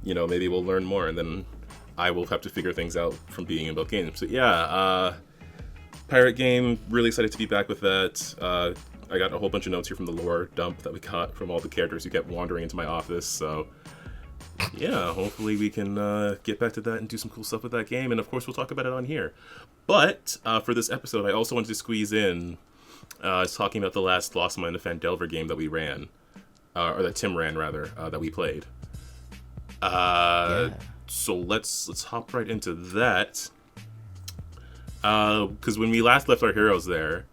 [SPEAKER 1] maybe we'll learn more, and then I will have to figure things out from being in both games. So yeah, pirate game, really excited to be back with that. I got a whole bunch of notes here from the lore dump that we got from all the characters who kept wandering into my office. So yeah, hopefully we can get back to that and do some cool stuff with that game. And of course, we'll talk about it on here. But for this episode, I also wanted to squeeze in talking about the last Lost Mine of Phandelver game that we ran, or that Tim ran rather, that we played. So let's hop right into that. Because when we last left our heroes there,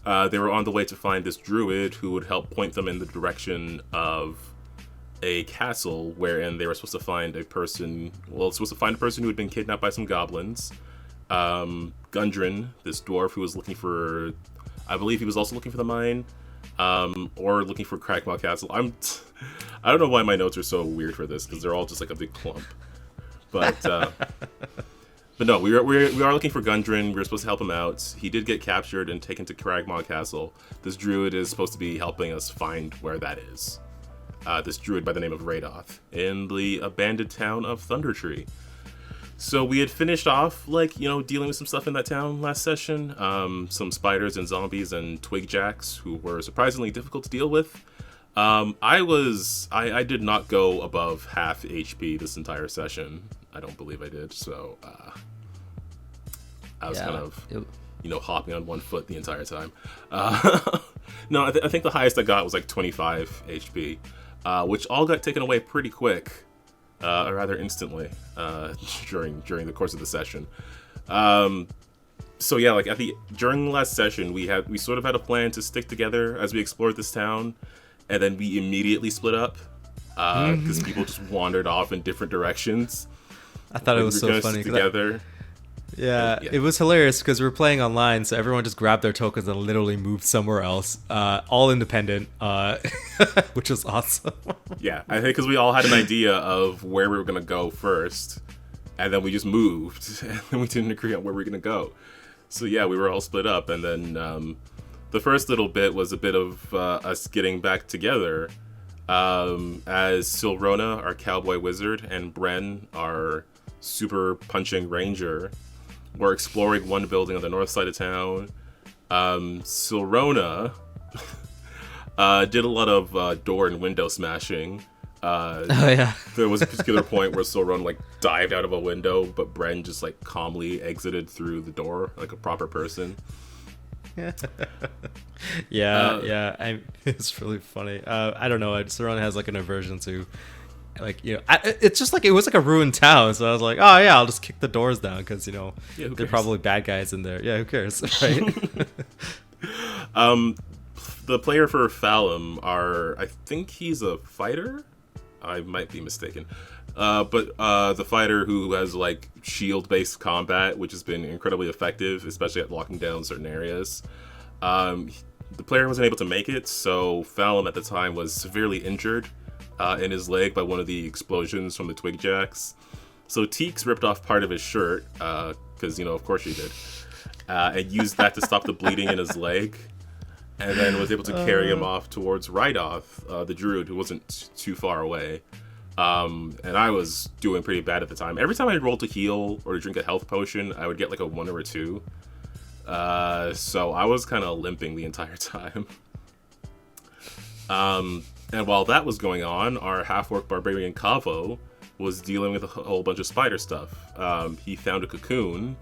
[SPEAKER 1] they were on the way to find this druid who would help point them in the direction of a castle wherein they were supposed to find a person. Well, supposed to find a person who had been kidnapped by some goblins. Gundren, this dwarf who was looking for, I believe he was also looking for the mine, or looking for Cragmaw Castle. I don't know why my notes are so weird for this because they're all just like a big clump. But no, we are looking for Gundren. We were supposed to help him out. He did get captured and taken to Cragmaw Castle. This druid is supposed to be helping us find where that is. This druid by the name of Radoth in the abandoned town of Thundertree. So we had finished off, dealing with some stuff in that town last session. Some spiders and zombies and twigjacks who were surprisingly difficult to deal with. I did not go above half HP this entire session. I don't believe I did. So I was kind of, hopping on one foot the entire time. No, I think the highest I got was like 25 HP. Which all got taken away pretty quick, or rather instantly, during the course of the session. So yeah, during the last session, we sort of had a plan to stick together as we explored this town, and then we immediately split up because people just wandered off in different directions.
[SPEAKER 2] I thought it was so funny
[SPEAKER 1] together.
[SPEAKER 2] Yeah, it was hilarious because we were playing online, so everyone just grabbed their tokens and literally moved somewhere else, all independent, which was awesome.
[SPEAKER 1] Yeah, I think because we all had an idea of where we were going to go first, and then we just moved, and then we didn't agree on where we were going to go. So yeah, we were all split up, and then the first little bit was a bit of us getting back together, as Silrona, our cowboy wizard, and Bren, our super punching ranger, we're exploring one building on the north side of town. Silrona did a lot of door and window smashing. There was a particular point where Silrona dived out of a window, but Bren just calmly exited through the door like a proper person.
[SPEAKER 2] It's really funny. I don't know. Silrona has an aversion to. It's just it was a ruined town, so I was like, oh yeah, I'll just kick the doors down because they're probably bad guys in there. Yeah, who cares, right?
[SPEAKER 1] The player for Falum I think he's a fighter. I might be mistaken, but the fighter who has shield-based combat, which has been incredibly effective, especially at locking down certain areas. The player wasn't able to make it, so Falum at the time was severely injured in his leg by one of the explosions from the twigjacks. So Teeks ripped off part of his shirt, because, of course she did, and used that to stop the bleeding in his leg, and then was able to carry him off towards Radoth, the druid, who wasn't too far away. And I was doing pretty bad at the time. Every time I rolled to heal or to drink a health potion, I would get a 1 or a 2. So I was kind of limping the entire time. And while that was going on, our half-orc barbarian Kavo was dealing with a whole bunch of spider stuff. He found a cocoon,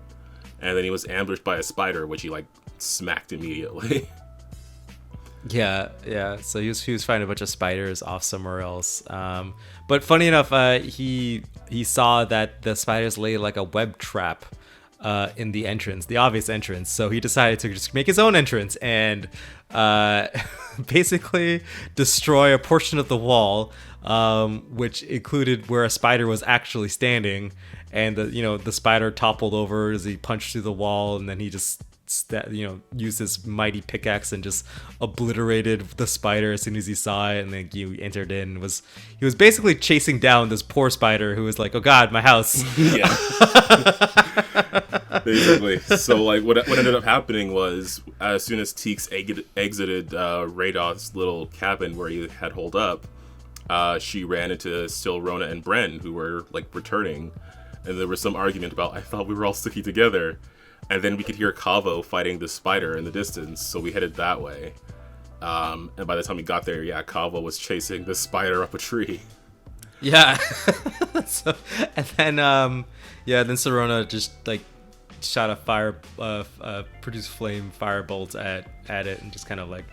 [SPEAKER 1] and then he was ambushed by a spider, which he smacked immediately.
[SPEAKER 2] Yeah. So he was fighting a bunch of spiders off somewhere else. But funny enough, he saw that the spiders laid a web trap in the entrance, the obvious entrance. So he decided to just make his own entrance and basically destroy a portion of the wall, which included where a spider was actually standing. And the spider toppled over as he punched through the wall, and then he just used his mighty pickaxe and just obliterated the spider as soon as he saw it. And then he entered in. He was basically chasing down this poor spider who was like, "Oh God, my house!"
[SPEAKER 1] Yeah. Basically. So what ended up happening was, as soon as Teeks exited Radoth's little cabin where he had holed up, she ran into Silrona and Bren, who were returning, and there was some argument about, I thought we were all sticking together. And then we could hear Kavo fighting the spider in the distance, so we headed that way. And by the time we got there, yeah, Kava was chasing this spider up a tree.
[SPEAKER 2] Yeah. So, and then then Sirona just like shot a produced flame firebolt at it and just kind of like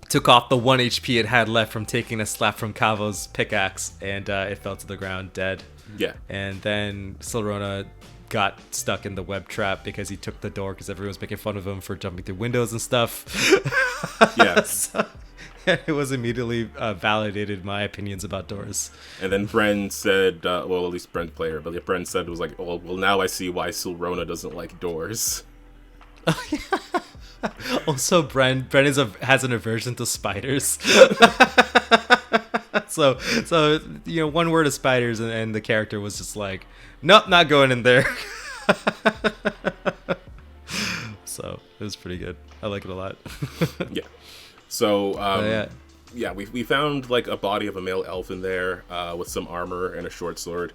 [SPEAKER 2] took off the 1 HP it had left from taking a slap from Kavo's pickaxe, and it fell to the ground dead.
[SPEAKER 1] Yeah.
[SPEAKER 2] And then Sirona got stuck in the web trap because he took the door because everyone was making fun of him for jumping through windows and stuff.
[SPEAKER 1] Yeah.
[SPEAKER 2] So, it was immediately validated my opinions about doors.
[SPEAKER 1] And then Bren said, well, at least Bren's player, but Bren said it was like, well, now I see why Sirona doesn't like doors.
[SPEAKER 2] Also, Bren has an aversion to spiders. So one word of spiders, and the character was just like, nope, not going in there. So it was pretty good. I like it a lot.
[SPEAKER 1] Yeah. So we found like a body of a male elf in there with some armor and a short sword.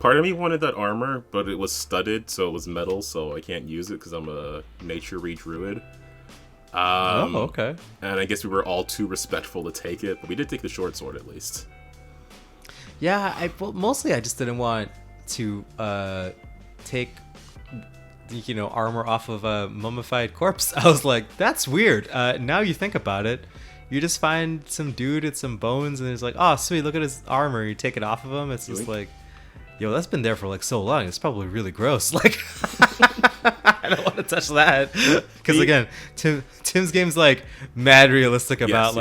[SPEAKER 1] Part of me wanted that armor, but it was studded, so it was metal, so I can't use it because I'm a nature read druid.
[SPEAKER 2] Okay.
[SPEAKER 1] And I guess we were all too respectful to take it, but we did take the short sword at least.
[SPEAKER 2] Yeah, mostly I just didn't want to take armor off of a mummified corpse. I was like, that's weird. Now you think about it, you just find some dude with some bones, and it's like, oh sweet, look at his armor. You take it off of him. It's just like, yo, that's been there for like so long. It's probably really gross. Like, I don't want to touch that because again, Tim's game's like mad realistic about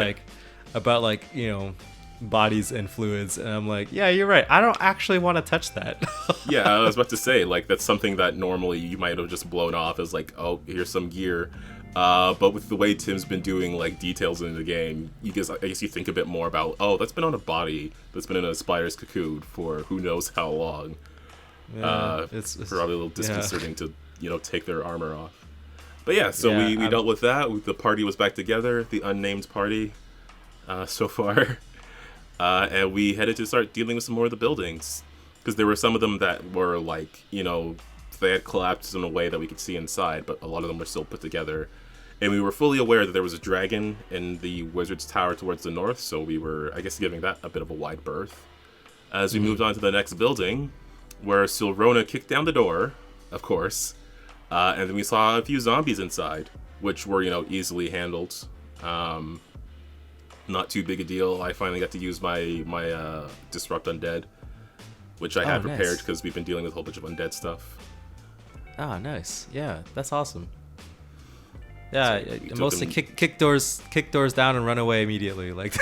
[SPEAKER 2] bodies and fluids, and I'm like, yeah, you're right. I don't actually want to touch that.
[SPEAKER 1] Yeah, I was about to say, like, that's something that normally you might have just blown off as like, oh, here's some gear. But with the way Tim's been doing like details in the game, I guess you think a bit more about, oh, that's been on a body that's been in a spider's cocoon for who knows how long. Yeah, it's probably a little disconcerting to take their armor off. But yeah, so we dealt with that. The party was back together, the unnamed party, so far, and we headed to start dealing with some more of the buildings, because there were some of them that were like, they had collapsed in a way that we could see inside, but a lot of them were still put together. And we were fully aware that there was a dragon in the wizard's tower towards the north, so we were, I guess, giving that a bit of a wide berth. As we moved on to the next building, where Sirona kicked down the door, of course, and then we saw a few zombies inside, which were, easily handled. Not too big a deal. I finally got to use my Disrupt Undead, which I had prepared because we've been dealing with a whole bunch of undead stuff.
[SPEAKER 2] Oh, nice. Yeah, that's awesome. Yeah,
[SPEAKER 1] so
[SPEAKER 2] mostly kick doors down and run away immediately. Like,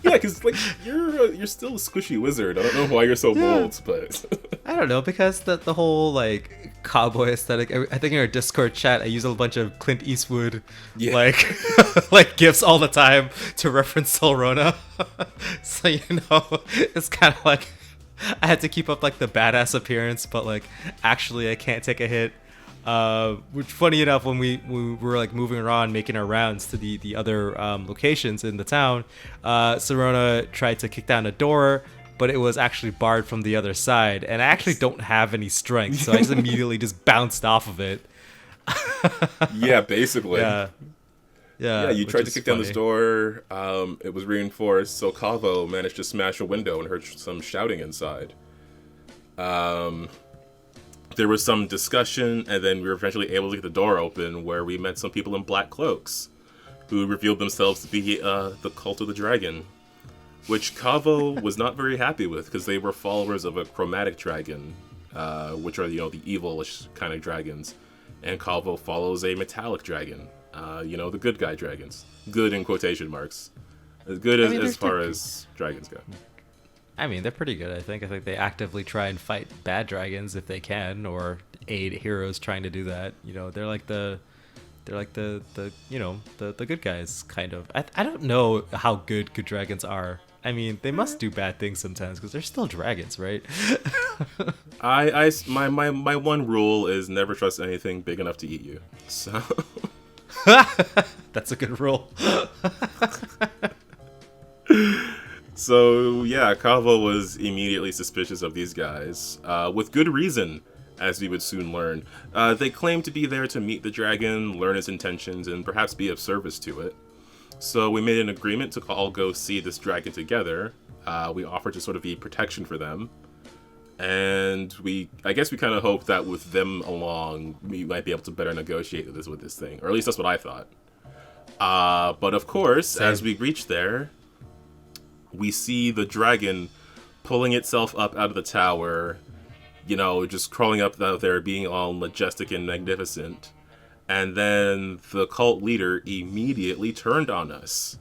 [SPEAKER 1] yeah, because like you're still a squishy wizard. I don't know why you're so bold, but
[SPEAKER 2] I don't know, because the whole like cowboy aesthetic. I think in our Discord chat, I use a bunch of Clint Eastwood like gifs all the time to reference Solrona. So it's kind of like I had to keep up like the badass appearance, but like actually I can't take a hit. Which, funny enough, when we were like moving around, making our rounds to the other locations in the town, Sirona tried to kick down a door, but it was actually barred from the other side, and I actually don't have any strength, so I just immediately just bounced off of it.
[SPEAKER 1] Yeah, basically.
[SPEAKER 2] Yeah,
[SPEAKER 1] you tried to kick down this door. It was reinforced, so Calvo managed to smash a window and heard some shouting inside. There was some discussion, and then we were eventually able to get the door open, where we met some people in black cloaks, who revealed themselves to be the Cult of the Dragon, which Calvo was not very happy with, because they were followers of a chromatic dragon, which are, the evilish kind of dragons, and Calvo follows a metallic dragon, the good guy dragons. Good in quotation marks. As good as far as dragons go.
[SPEAKER 2] I mean, they're pretty good, I think. I think they actively try and fight bad dragons if they can, or aid heroes trying to do that. They're like the good guys, kind of. I don't know how good dragons are. I mean, they must do bad things sometimes, because they're still dragons, right?
[SPEAKER 1] My one rule is never trust anything big enough to eat you. So
[SPEAKER 2] that's a good rule.
[SPEAKER 1] So, yeah, Calvo was immediately suspicious of these guys, with good reason. as we would soon learn. They claim to be there to meet the dragon, learn its intentions, and perhaps be of service to it. So we made an agreement to all go see this dragon together. We offered to sort of be protection for them. And I guess we kind of hoped that with them along, we might be able to better negotiate with this thing. Or at least that's what I thought. But of course,
[SPEAKER 2] Same.
[SPEAKER 1] as we reach there, we see the dragon pulling itself up out of the tower, just crawling up out there, being all majestic and magnificent. And then the cult leader immediately turned on us.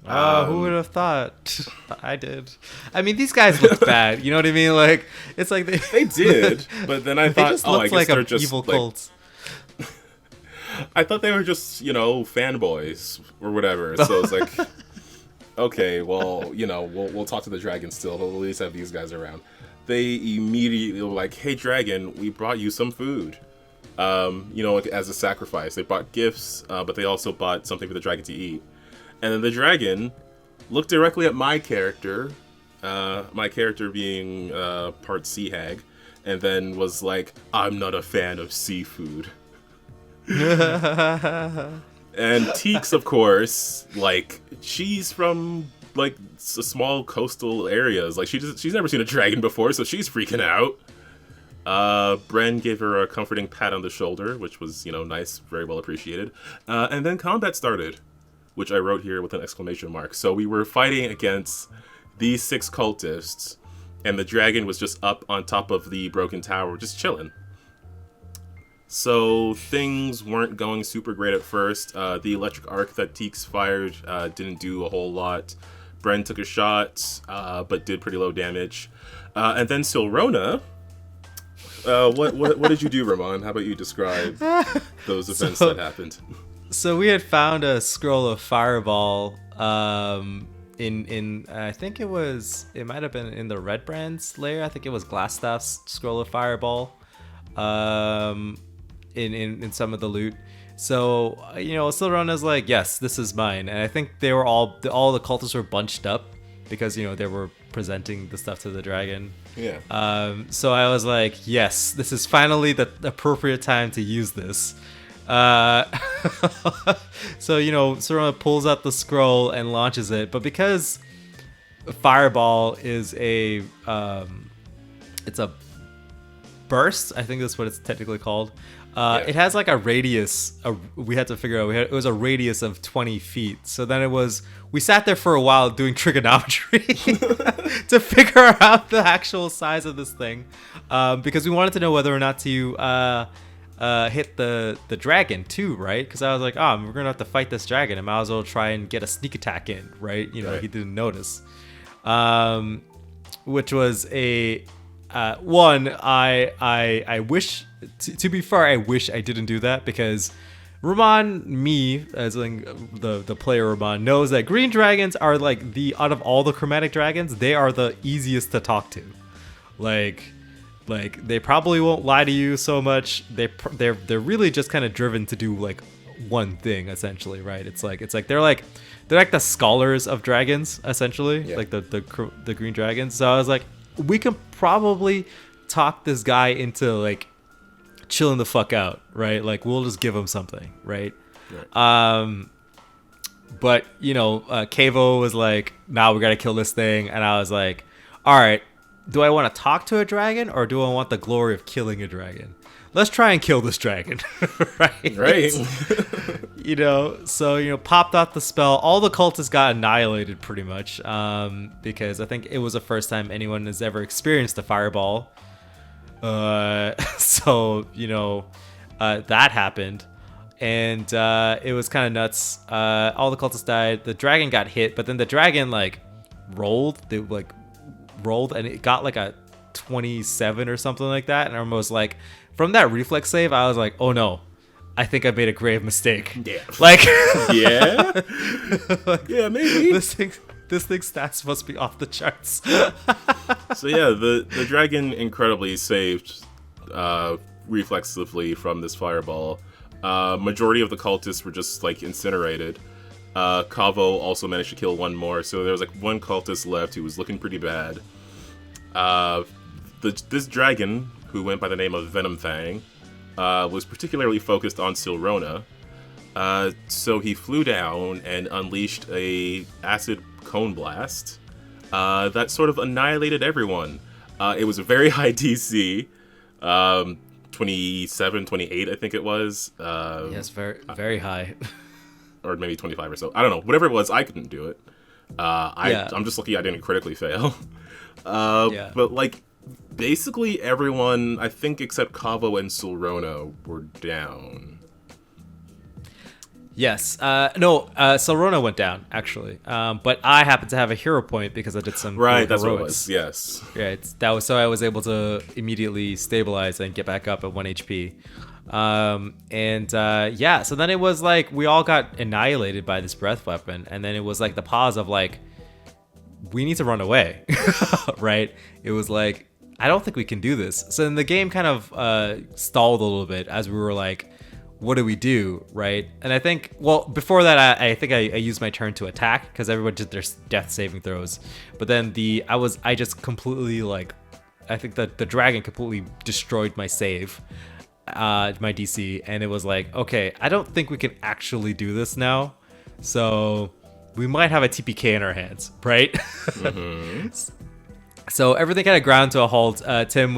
[SPEAKER 2] Who would have thought? I did. I mean, these guys look bad. You know what I mean? Like, it's like
[SPEAKER 1] they did, but then I thought,
[SPEAKER 2] just looked
[SPEAKER 1] I guess
[SPEAKER 2] like
[SPEAKER 1] they're
[SPEAKER 2] an
[SPEAKER 1] just
[SPEAKER 2] evil cult.
[SPEAKER 1] I thought they were just, fanboys or whatever. So it's like, okay, well, we'll talk to the dragon still. We'll at least have these guys around. They immediately were like, hey, dragon, we brought you some food. As a sacrifice. They bought gifts, but they also bought something for the dragon to eat. And then the dragon looked directly at my character being part sea hag, and then was like, I'm not a fan of seafood. And Teeks, of course, like, she's from like small coastal areas. Like, she's never seen a dragon before, so she's freaking out. Bren gave her a comforting pat on the shoulder, which was, nice, very well appreciated. And then combat started, which I wrote here with an exclamation mark. So we were fighting against these 6 cultists, and the dragon was just up on top of the broken tower, just chilling. So things weren't going super great at first. The electric arc that Teeks fired didn't do a whole lot. Bren took a shot, but did pretty low damage. And then Silrona... what did you do, Ramon? How about you describe those events that happened?
[SPEAKER 2] So we had found a scroll of fireball in I think it might have been in the Red Brand's lair. I think it was Glassstaff's scroll of fireball in some of the loot. So Silrona's like, yes, this is mine. And I think they were all the cultists were bunched up because they were presenting the stuff to the dragon.
[SPEAKER 1] Yeah.
[SPEAKER 2] So I was like, yes, this is finally the appropriate time to use this. So Silrona pulls out the scroll and launches it, but because fireball is it's a burst, I think that's what it's technically called. It has like a radius. We had to figure out. It was a radius of 20 feet. So then we sat there for a while doing trigonometry to figure out the actual size of this thing, because we wanted to know whether or not to hit the dragon too, right? Because I was like, we're gonna have to fight this dragon. I might as well try and get a sneak attack in, right?
[SPEAKER 1] Right.
[SPEAKER 2] He didn't notice, which was a one. I wish. To be fair, I wish I didn't do that, because me as like the player Ramon knows that green dragons are like out of all the chromatic dragons, they are the easiest to talk to. Like they probably won't lie to you so much. They're really just kind of driven to do like one thing essentially, right? It's like they're like the scholars of dragons essentially,
[SPEAKER 1] yeah.
[SPEAKER 2] Like the green dragons. So I was like, we can probably talk this guy into like chilling the fuck out, right? Like we'll just give him something, right? But Kavo was like, nah, we gotta kill this thing. And I was like, all right, do I want to talk to a dragon or do I want the glory of killing a dragon? Let's try and kill this dragon. right So popped out the spell. All the cultists got annihilated pretty much, because I think it was the first time anyone has ever experienced a fireball. So that happened, and it was kind of nuts. All the cultists died. The dragon got hit, but then the dragon rolled. They rolled, and it got like a 27 or something like that. And I was like, from that reflex save, I was like, oh no, I think I made a grave mistake.
[SPEAKER 1] Yeah.
[SPEAKER 2] Yeah.
[SPEAKER 1] Yeah, maybe.
[SPEAKER 2] This thing's stats must be off the charts.
[SPEAKER 1] So yeah, the dragon incredibly saved reflexively from this fireball. Majority of the cultists were just incinerated. Kavo also managed to kill one more, so there was one cultist left who was looking pretty bad. This dragon, who went by the name of Venom Fang, was particularly focused on Silrona. So he flew down and unleashed a acid cone blast that sort of annihilated everyone. It was a very high DC, 27, 28, I think it was.
[SPEAKER 2] Yes, very, very high.
[SPEAKER 1] Or maybe 25 or so. I don't know. Whatever it was, I couldn't do it. I'm just lucky I didn't critically fail. But, like, basically everyone, I think except Kavo and Silrona, were down.
[SPEAKER 2] Yes. Silrona went down, actually. But I happened to have a hero point because I did some
[SPEAKER 1] Right, that's
[SPEAKER 2] heroics.
[SPEAKER 1] what it was, yes.
[SPEAKER 2] Yeah, so I was able to immediately stabilize and get back up at 1 HP. So then it was like we all got annihilated by this breath weapon, and then it was like the pause of like, we need to run away, right? It was like, I don't think we can do this. So then the game kind of stalled a little bit as we were like, what do we do, right? And I think, well, before that, I think I used my turn to attack because everyone did their death saving throws. But then I just completely like, I think that the dragon completely destroyed my save, my DC, and it was like, okay, I don't think we can actually do this now. So we might have a TPK in our hands, right? Mm-hmm. So everything kind of ground to a halt. Tim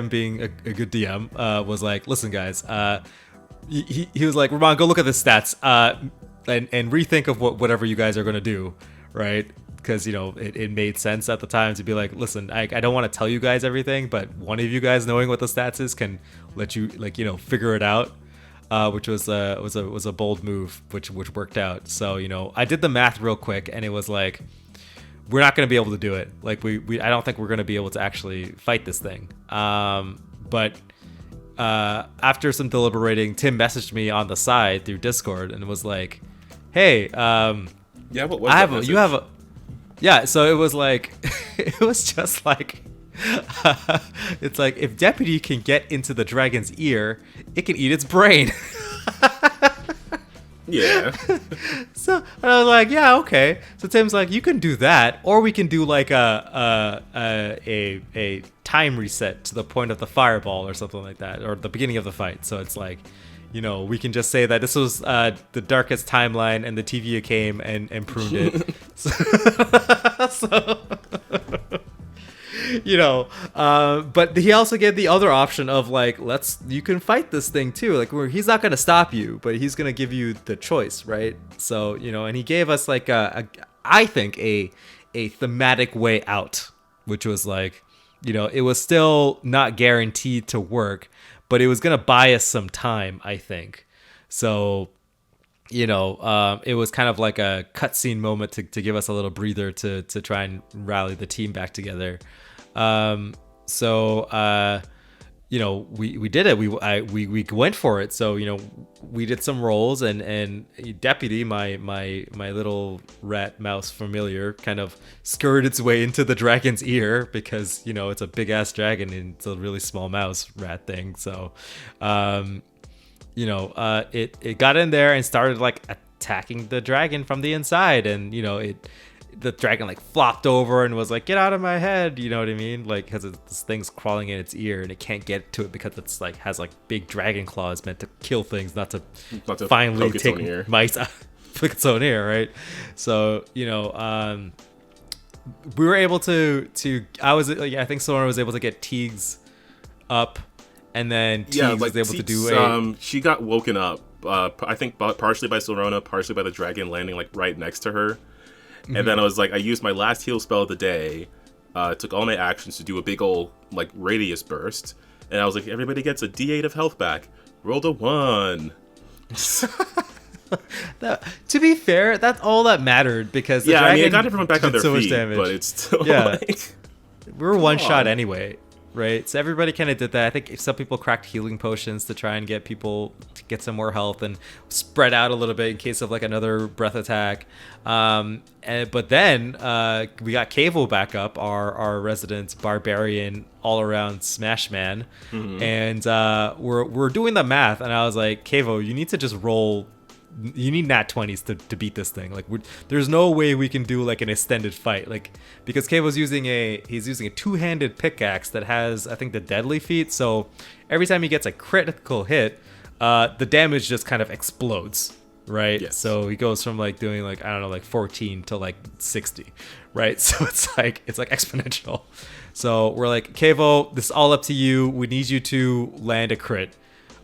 [SPEAKER 2] being a good DM, was like, listen, guys, he was like, Ramon, go look at the stats, and rethink of whatever you guys are going to do, right? Because, it made sense at the time to be like, listen, I don't want to tell you guys everything, but one of you guys knowing what the stats is can let you, figure it out, which was a bold move, which worked out. So, I did the math real quick, and it was like, we're not going to be able to do it. Like, I don't think we're going to be able to actually fight this thing. But after some deliberating, Tim messaged me on the side through Discord and was like, hey,
[SPEAKER 1] what was
[SPEAKER 2] so it was like, it was just like, it's like, if Deputy can get into the dragon's ear, it can eat its brain.
[SPEAKER 1] Yeah.
[SPEAKER 2] So and I was like, yeah, okay. So Tim's like, you can do that, or we can do like a time reset to the point of the fireball or something like that, or the beginning of the fight. So it's like, we can just say that this was the darkest timeline, and the TVA came and pruned it. But he also gave the other option of like, you can fight this thing too. Like, where he's not going to stop you, but he's going to give you the choice, right? So, and he gave us like I think a thematic way out, which was like, it was still not guaranteed to work, but it was going to buy us some time, I think. So, it was kind of like a cutscene moment to give us a little breather to try and rally the team back together. We did it. We went for it. So, we did some rolls, and Deputy, my little rat mouse familiar, kind of scurried its way into the dragon's ear because, it's a big ass dragon and it's a really small mouse rat thing. So, it got in there and started like attacking the dragon from the inside, and the dragon like flopped over and was like, get out of my head, you know what I mean? Like, because this thing's crawling in its ear and it can't get to it because it's like has like big dragon claws meant to kill things, not to finally take mice out, flick its own ear, right? So we were able to I think someone was able to get Teagues up, and then Teagues was able to do
[SPEAKER 1] she got woken up, I think partially by Silrona, partially by the dragon landing like right next to her. Mm-hmm. And then I was like, I used my last heal spell of the day, took all my actions to do a big old like radius burst, and I was like, everybody gets a D8 of health back. Rolled a 1.
[SPEAKER 2] To be fair, that's all that mattered, because the dragon
[SPEAKER 1] I got everyone back on their feet,
[SPEAKER 2] damage.
[SPEAKER 1] But it's still
[SPEAKER 2] like, we were one shot anyway, right? So everybody kind of did that. I think some people cracked healing potions to try and get people to get some more health and spread out a little bit in case of like another breath attack. But then we got Cavo back up, our resident barbarian all around smash man. Mm-hmm. And we're doing the math, and I was like, Cavo, you need to just roll nat 20s to beat this thing. Like there's no way we can do like an extended fight, like because Kevo's using a two-handed pickaxe that has, I think, the deadly feat. So every time he gets a critical hit, the damage just kind of explodes, right?
[SPEAKER 1] Yes.
[SPEAKER 2] So he goes from like doing like, I don't know, like 14 to like 60, right? So it's like exponential. So we're like, Kevo, this is all up to you. We need you to land a crit.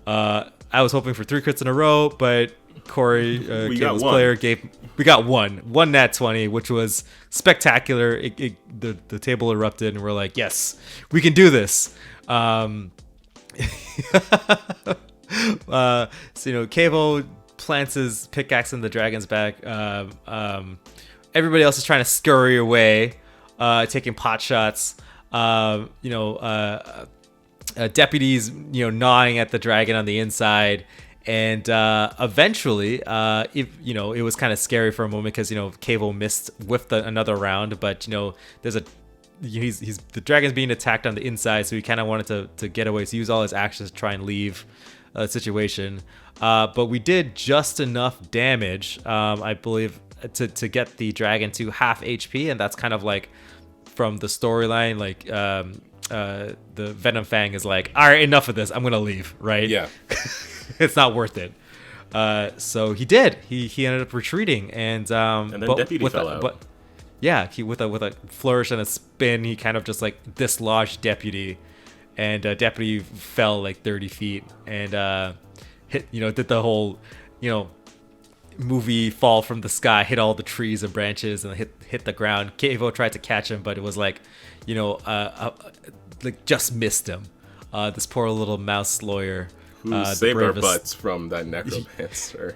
[SPEAKER 2] I was hoping for 3 crits in a row, but Corey, Kevo's player, we got one nat 20, which was spectacular. The table erupted, and we're like, yes, we can do this. So Kevo plants his pickaxe in the dragon's back. Everybody else is trying to scurry away, taking pot shots. Deputies, gnawing at the dragon on the inside. And eventually, it was kind of scary for a moment because Kevo whiffed another round, but there's the dragon's being attacked on the inside, so he kind of wanted to get away. So he used all his actions to try and leave the situation. But we did just enough damage, I believe, to get the dragon to half HP, and that's kind of like from the storyline, like the Venom Fang is like, all right, enough of this, I'm gonna leave, right?
[SPEAKER 1] Yeah.
[SPEAKER 2] It's not worth it. So he did. He ended up retreating, and
[SPEAKER 1] then Deputy fell out.
[SPEAKER 2] But yeah, with a flourish and a spin, he kind of just like dislodged Deputy, and Deputy fell like 30 feet and did the whole movie fall from the sky, hit all the trees and branches and hit the ground. Kevo tried to catch him, but it was like like just missed him. This poor little mouse lawyer.
[SPEAKER 1] Who saved our butts from that necromancer.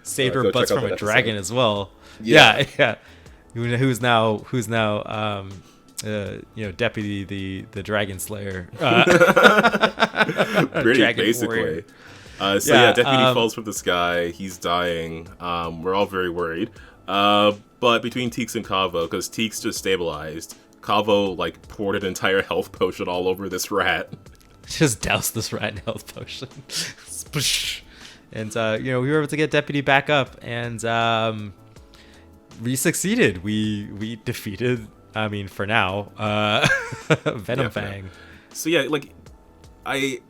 [SPEAKER 2] Saved our butts from a dragon as well. Yeah. Who's now Deputy the Dragon Slayer.
[SPEAKER 1] Pretty
[SPEAKER 2] Dragon
[SPEAKER 1] basically.
[SPEAKER 2] warrior.
[SPEAKER 1] Deputy falls from the sky. He's dying. We're all very worried. But between Teeks and Kavo, because Teeks just stabilized, Kavo like poured an entire health potion all over this rat.
[SPEAKER 2] Just douse this rat in health potion. And we were able to get Deputy back up, and we succeeded. We defeated, I mean, for now, Venom Fang.
[SPEAKER 1] So yeah, like I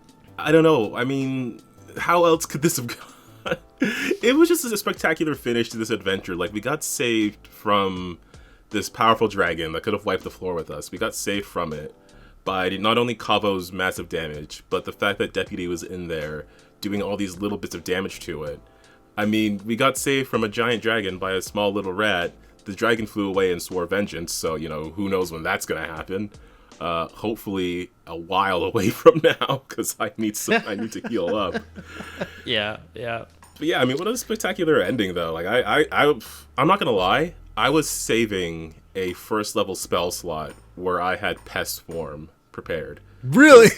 [SPEAKER 1] don't know. I mean, how else could this have gone? It was just a spectacular finish to this adventure. Like, we got saved from this powerful dragon that could have wiped the floor with us. We got saved from it by not only Kavo's massive damage, but the fact that Deputy was in there doing all these little bits of damage to it. I mean, we got saved from a giant dragon by a small little rat. The dragon flew away and swore vengeance, so, who knows when that's gonna happen. Hopefully a while away from now, because I need to heal up.
[SPEAKER 2] Yeah.
[SPEAKER 1] But yeah, I mean, what a spectacular ending, though. Like, I'm not gonna lie, I was saving a first level spell slot where I had Pest Swarm prepared.
[SPEAKER 2] Really?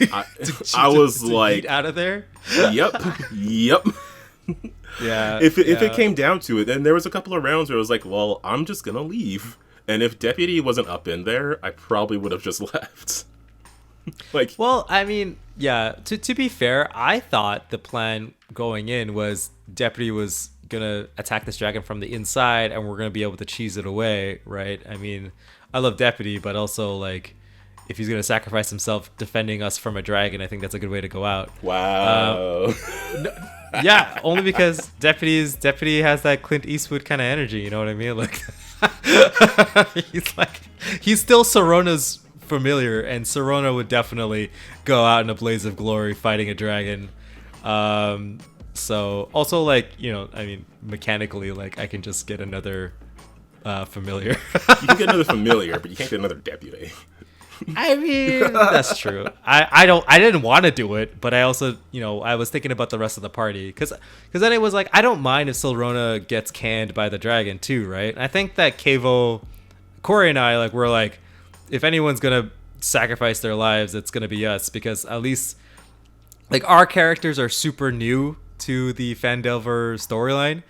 [SPEAKER 1] I was like,
[SPEAKER 2] out of there.
[SPEAKER 1] Yep.
[SPEAKER 2] Yeah.
[SPEAKER 1] If it came down to it, then there was a couple of rounds where I was like, well, I'm just gonna leave. And if Deputy wasn't up in there, I probably would have just left.
[SPEAKER 2] Well, I mean, yeah, to be fair, I thought the plan going in was Deputy was gonna attack this dragon from the inside, and we're gonna be able to cheese it away, right? I mean, I love Deputy, but also, like, if he's gonna sacrifice himself defending us from a dragon, I think that's a good way to go out.
[SPEAKER 1] Wow.
[SPEAKER 2] Yeah, only because Deputy has that Clint Eastwood kind of energy, you know what I mean? Like, he's still Sorona's familiar, and Sorona would definitely go out in a blaze of glory fighting a dragon. So also, like, I mean, mechanically, like, I can just get another familiar.
[SPEAKER 1] You can get another familiar, but you can't get another Deputy.
[SPEAKER 2] I mean, that's true. I didn't want to do it, but I also, I was thinking about the rest of the party, because then it was like, I don't mind if Silrona gets canned by the dragon too, right? And I think that Corey and I, like, we're like, if anyone's gonna sacrifice their lives, it's gonna be us, because at least, like, our characters are super new to the Phandelver storyline.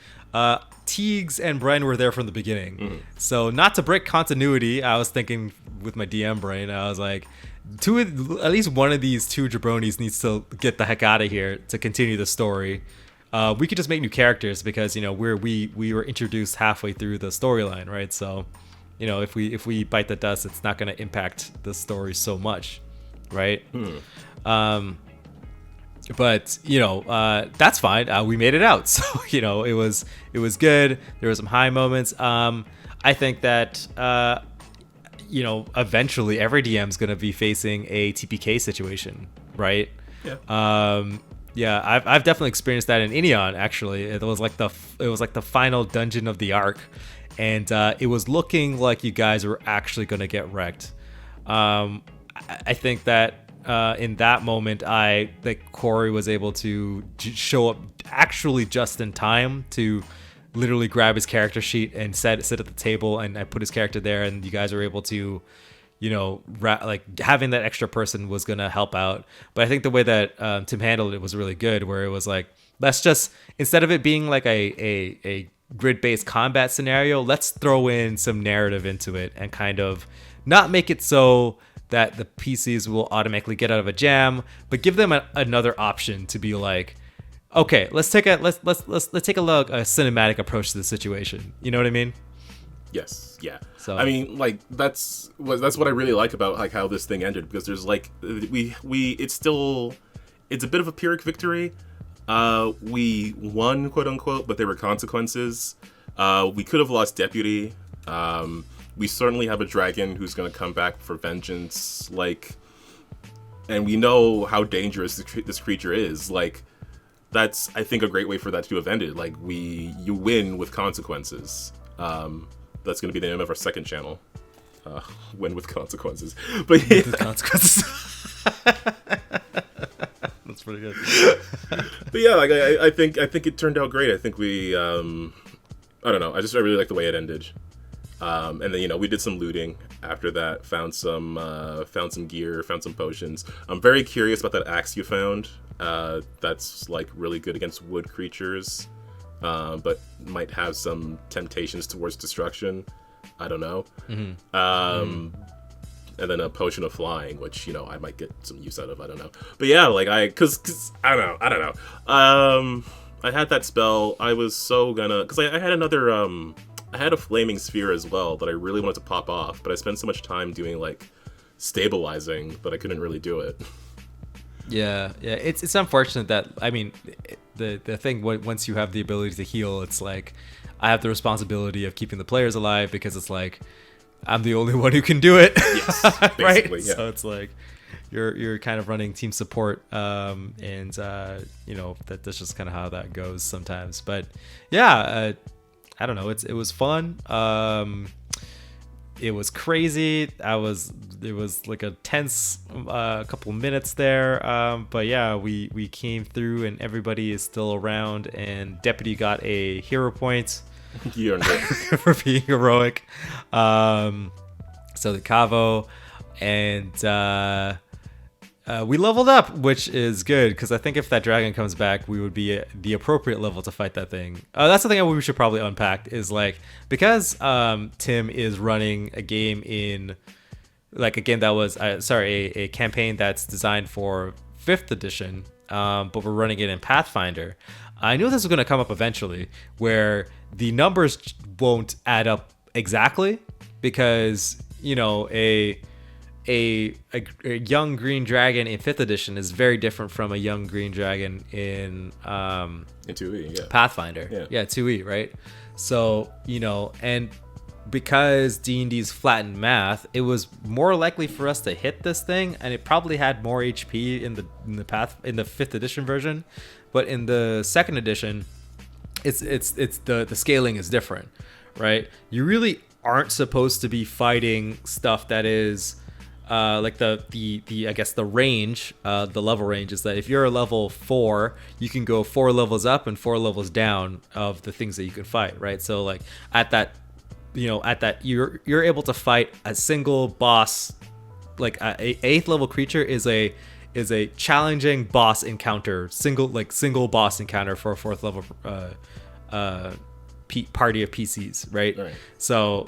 [SPEAKER 2] Teagues and Brian were there from the beginning. So not to break continuity, I was thinking with my DM brain, I was like, at least one of these two jabronis needs to get the heck out of here to continue the story. we could just make new characters because we were introduced halfway through the storyline, right? So if we bite the dust, it's not going to impact the story so much, right? But that's fine. We made it out, so it was good. There were some high moments. I think that eventually every DM is going to be facing a TPK situation, right? Yeah. I've definitely experienced that in Ineon. Actually, it was like the final dungeon of the arc, and it was looking like you guys were actually going to get wrecked. I think that in that moment, Corey was able to show up actually just in time to literally grab his character sheet and sit at the table, and I put his character there, and you guys were able to, having that extra person was gonna help out. But I think the way that Tim handled it was really good, where it was like, let's just, instead of it being like a grid-based combat scenario, let's throw in some narrative into it and kind of not make it so that the PCs will automatically get out of a jam, but give them another option to be like, okay, let's take a cinematic approach to the situation. You know what I mean?
[SPEAKER 1] Yes. Yeah.
[SPEAKER 2] So
[SPEAKER 1] I mean, like that's what I really like about like how this thing ended, because there's like it's a bit of a Pyrrhic victory. We won, quote unquote, but there were consequences. We could have lost Deputy. We certainly have a dragon who's going to come back for vengeance, and we know how dangerous this creature is. Like, that's, I think, a great way for that to have ended. Like, you win with consequences. That's going to be the name of our second channel. Win with consequences. But yeah.
[SPEAKER 2] With consequences. That's pretty good.
[SPEAKER 1] But yeah, like I think it turned out great. I think we, I don't know. I really like the way it ended. And then we did some looting after that. Found some gear, found some potions. I'm very curious about that axe you found. That's like really good against wood creatures, but might have some temptations towards destruction. I don't know. And then a potion of flying, which I might get some use out of. I don't know. But yeah, like cause I don't know. I had that spell. I was so because I had another I had a flaming sphere as well that I really wanted to pop off, but I spent so much time doing like stabilizing that I couldn't really do it.
[SPEAKER 2] Yeah, it's unfortunate that, I mean, the thing, once you have the ability to heal, it's like I have the responsibility of keeping the players alive, because it's like I'm the only one who can do it.
[SPEAKER 1] Yes,
[SPEAKER 2] right?
[SPEAKER 1] Yeah.
[SPEAKER 2] So it's like you're kind of running team support, and that's just kind of how that goes sometimes. But yeah, I don't know. It was fun. It was crazy. It was like a tense couple minutes there. But yeah, we came through, and everybody is still around, and Deputy got a hero point for being heroic. So the Cavo, and we leveled up, which is good, because I think if that dragon comes back, we would be at the appropriate level to fight that thing. That's the thing we should probably unpack, is like, because Tim is running a game in, like, a game that was a campaign that's designed for 5th edition, but we're running it in Pathfinder. I knew this was going to come up eventually, where the numbers won't add up exactly, because a young green dragon in 5th edition is very different from a young green dragon in
[SPEAKER 1] 2E, yeah.
[SPEAKER 2] Pathfinder. Yeah, 2E, right? So, and because D&D's flattened math, it was more likely for us to hit this thing, and it probably had more HP in the 5th edition version, but in the 2nd edition, it's the scaling is different, right? You really aren't supposed to be fighting stuff that is like the I guess the range, the level range is that if you're a level 4, you can go 4 levels up and 4 levels down of the things that you can fight, right? So like at that you're able to fight a single boss, like a 8th level creature is a challenging boss encounter, single boss encounter for a 4th level party of PCs, right?
[SPEAKER 1] Right.
[SPEAKER 2] So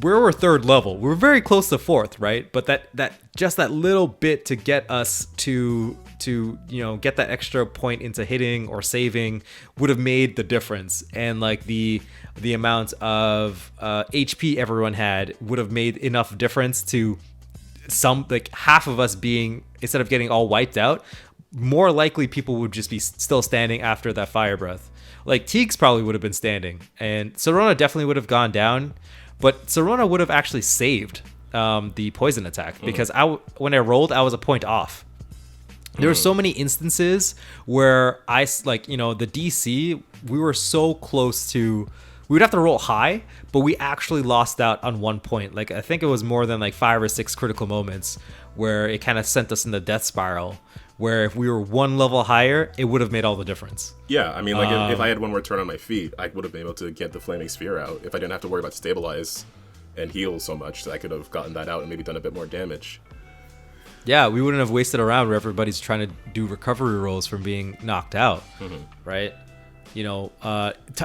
[SPEAKER 2] we were third level. We were very close to fourth, right? But that little bit to get us to get that extra point into hitting or saving would have made the difference. And like the amount of HP everyone had would have made enough difference to some, like half of us being, instead of getting all wiped out, more likely people would just be still standing after that fire breath. Like Teague's probably would have been standing, and Sorona definitely would have gone down, but Sorona would have actually saved the poison attack, because when I rolled, I was a point off. There were so many instances where the DC, we were so close to, we would have to roll high, but we actually lost out on 1 point. Like I think it was more than like 5 or 6 critical moments where it kind of sent us in the death spiral, where if we were one level higher, it would have made all the difference.
[SPEAKER 1] Yeah, I mean, like if I had one more turn on my feet, I would have been able to get the Flaming Sphere out. If I didn't have to worry about stabilize and heal so much, so I could have gotten that out and maybe done a bit more damage.
[SPEAKER 2] Yeah, we wouldn't have wasted around where everybody's trying to do recovery rolls from being knocked out, right?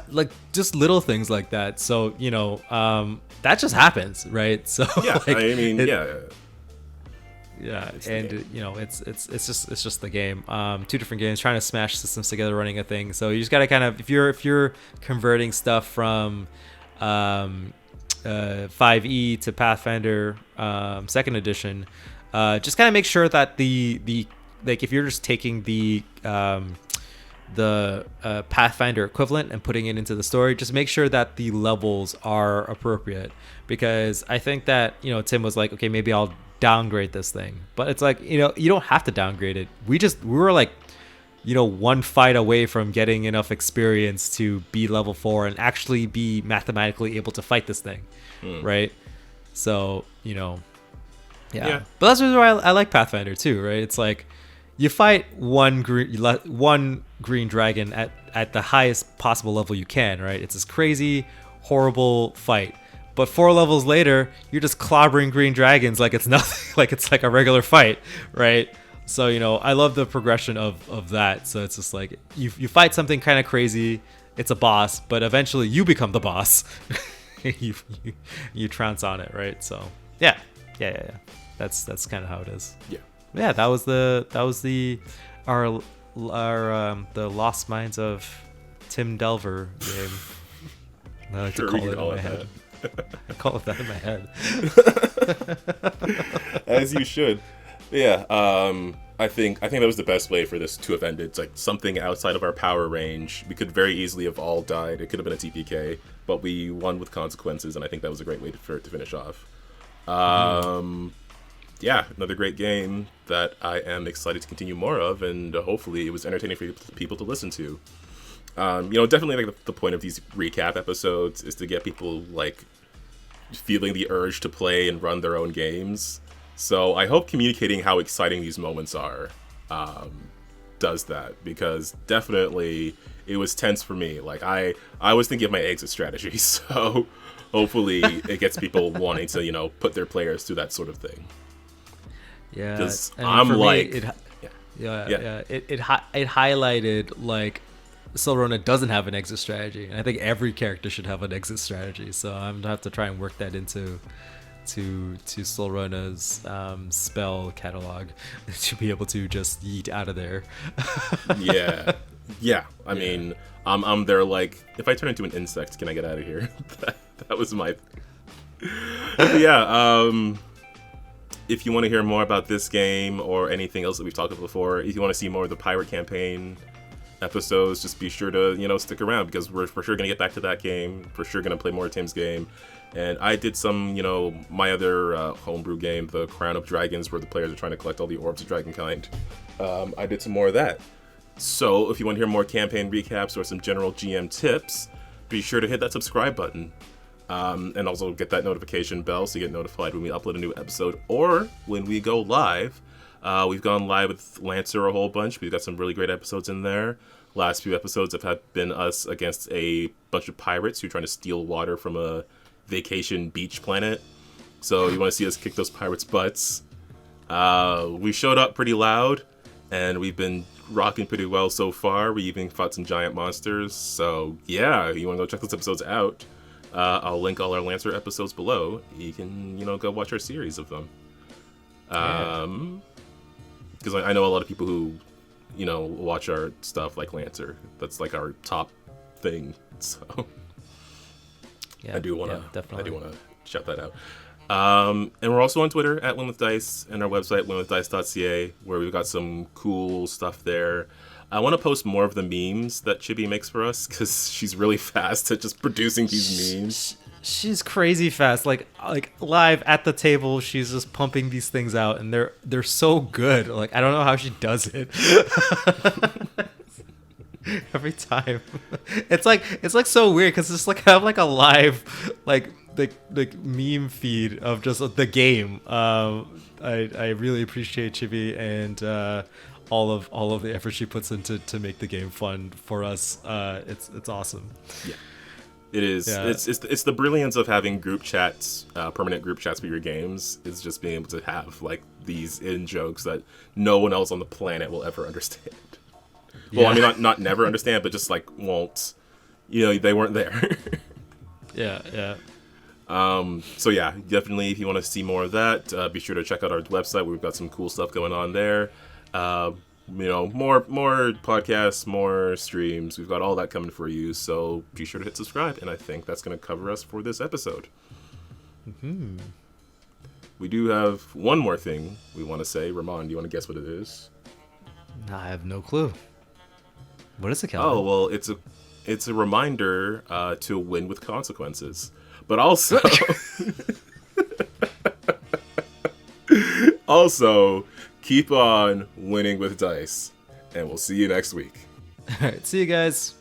[SPEAKER 2] Like just little things like that. So, that just happens, right? So
[SPEAKER 1] yeah,
[SPEAKER 2] like,
[SPEAKER 1] I mean,
[SPEAKER 2] yeah, and it's just the game. 2 different games, trying to smash systems together, running a thing. So you just gotta kind of, if you're converting stuff from 5e to Pathfinder second edition, just kind of make sure that the like if you're just taking the Pathfinder equivalent and putting it into the story, just make sure that the levels are appropriate. Because I think that Tim was like, okay, maybe I'll downgrade this thing, but it's like, you don't have to downgrade it. We were like, one fight away from getting enough experience to be level 4 and actually be mathematically able to fight this thing, right? So yeah. But that's the reason why I like Pathfinder too, right? It's like you fight one green dragon at the highest possible level you can, right? It's this crazy, horrible fight. But 4 levels later, you're just clobbering green dragons like it's nothing, like it's like a regular fight, right? So, I love the progression of that. So it's just like you fight something kind of crazy, it's a boss, but eventually you become the boss. you trounce on it, right? So yeah. That's kind of how it is. Yeah. That was the Lost Mines of Phandelver game. I like to call it in my head. I call it that in my head.
[SPEAKER 1] As you should. Yeah, I think that was the best way for this to have ended. It's like something outside of our power range. We could very easily have all died. It could have been a TPK, but we won with consequences, and I think that was a great way for it to finish off. Yeah, another great game that I am excited to continue more of, and hopefully it was entertaining for people to listen to. Definitely like the point of these recap episodes is to get people like feeling the urge to play and run their own games. So I hope communicating how exciting these moments are does that, because definitely it was tense for me. Like I was thinking of my exit strategy, so hopefully it gets people wanting to put their players through that sort of thing.
[SPEAKER 2] Yeah,
[SPEAKER 1] because
[SPEAKER 2] I'm like, it highlighted like Silverona doesn't have an exit strategy, and I think every character should have an exit strategy. So I'm gonna have to try and work that into Silverona's spell catalog to be able to just yeet out of there. yeah. I mean, I'm there like, if I turn into an insect, can I get out of here? that was my. Yeah. If you want to hear more about this game or anything else that we've talked about before, if you want to see more of the pirate campaign episodes, just be sure to stick around, because we're for sure gonna get back to that game. For sure gonna play more of Tim's game, and I did some my other homebrew game, the Crown of Dragons, where the players are trying to collect all the orbs of Dragonkind. I did some more of that. So if you want to hear more campaign recaps or some general GM tips, be sure to hit that subscribe button. And also get that notification bell so you get notified when we upload a new episode or when we go live. We've gone live with Lancer a whole bunch. We've got some really great episodes in there. Last few episodes have been us against a bunch of pirates who are trying to steal water from a vacation beach planet. So you want to see us kick those pirates' butts. We showed up pretty loud, and we've been rocking pretty well so far. We even fought some giant monsters. So yeah, you want to go check those episodes out.
[SPEAKER 1] I'll link all our Lancer episodes below. You can, go watch our series of them. Because I know a lot of people who, watch our stuff like Lancer. That's like our top thing. So I do want to shout that out. And we're also on Twitter at WinWithDice and our website winwithdice.ca, where we've got some cool stuff there. I want to post more of the memes that Chibi makes for us, because she's really fast at just producing these memes.
[SPEAKER 2] She's crazy fast. Like live at the table, she's just pumping these things out, and they're so good. Like, I don't know how she does it. Every time. It's like so weird, because it's like I have like a live like meme feed of just the game. I really appreciate Chibi and all of the effort she puts into to make the game fun for us. It's awesome.
[SPEAKER 1] Yeah, it is. Yeah. It's the brilliance of having group chats, permanent group chats for your games. Is just being able to have like these in jokes that no one else on the planet will ever understand. Yeah. Well, I mean, not never understand, but just like won't. They weren't there.
[SPEAKER 2] Yeah.
[SPEAKER 1] So yeah, definitely if you want to see more of that, be sure to check out our website. We've got some cool stuff going on there. More podcasts, more streams. We've got all that coming for you. So be sure to hit subscribe. And I think that's going to cover us for this episode. Mm-hmm. We do have one more thing we want to say. Ramon, do you want to guess what it is?
[SPEAKER 2] I have no clue. What is it, Calvin?
[SPEAKER 1] Oh, well, it's a reminder to win with consequences. But also, keep on winning with dice. And we'll see you next week.
[SPEAKER 2] All right, see you guys.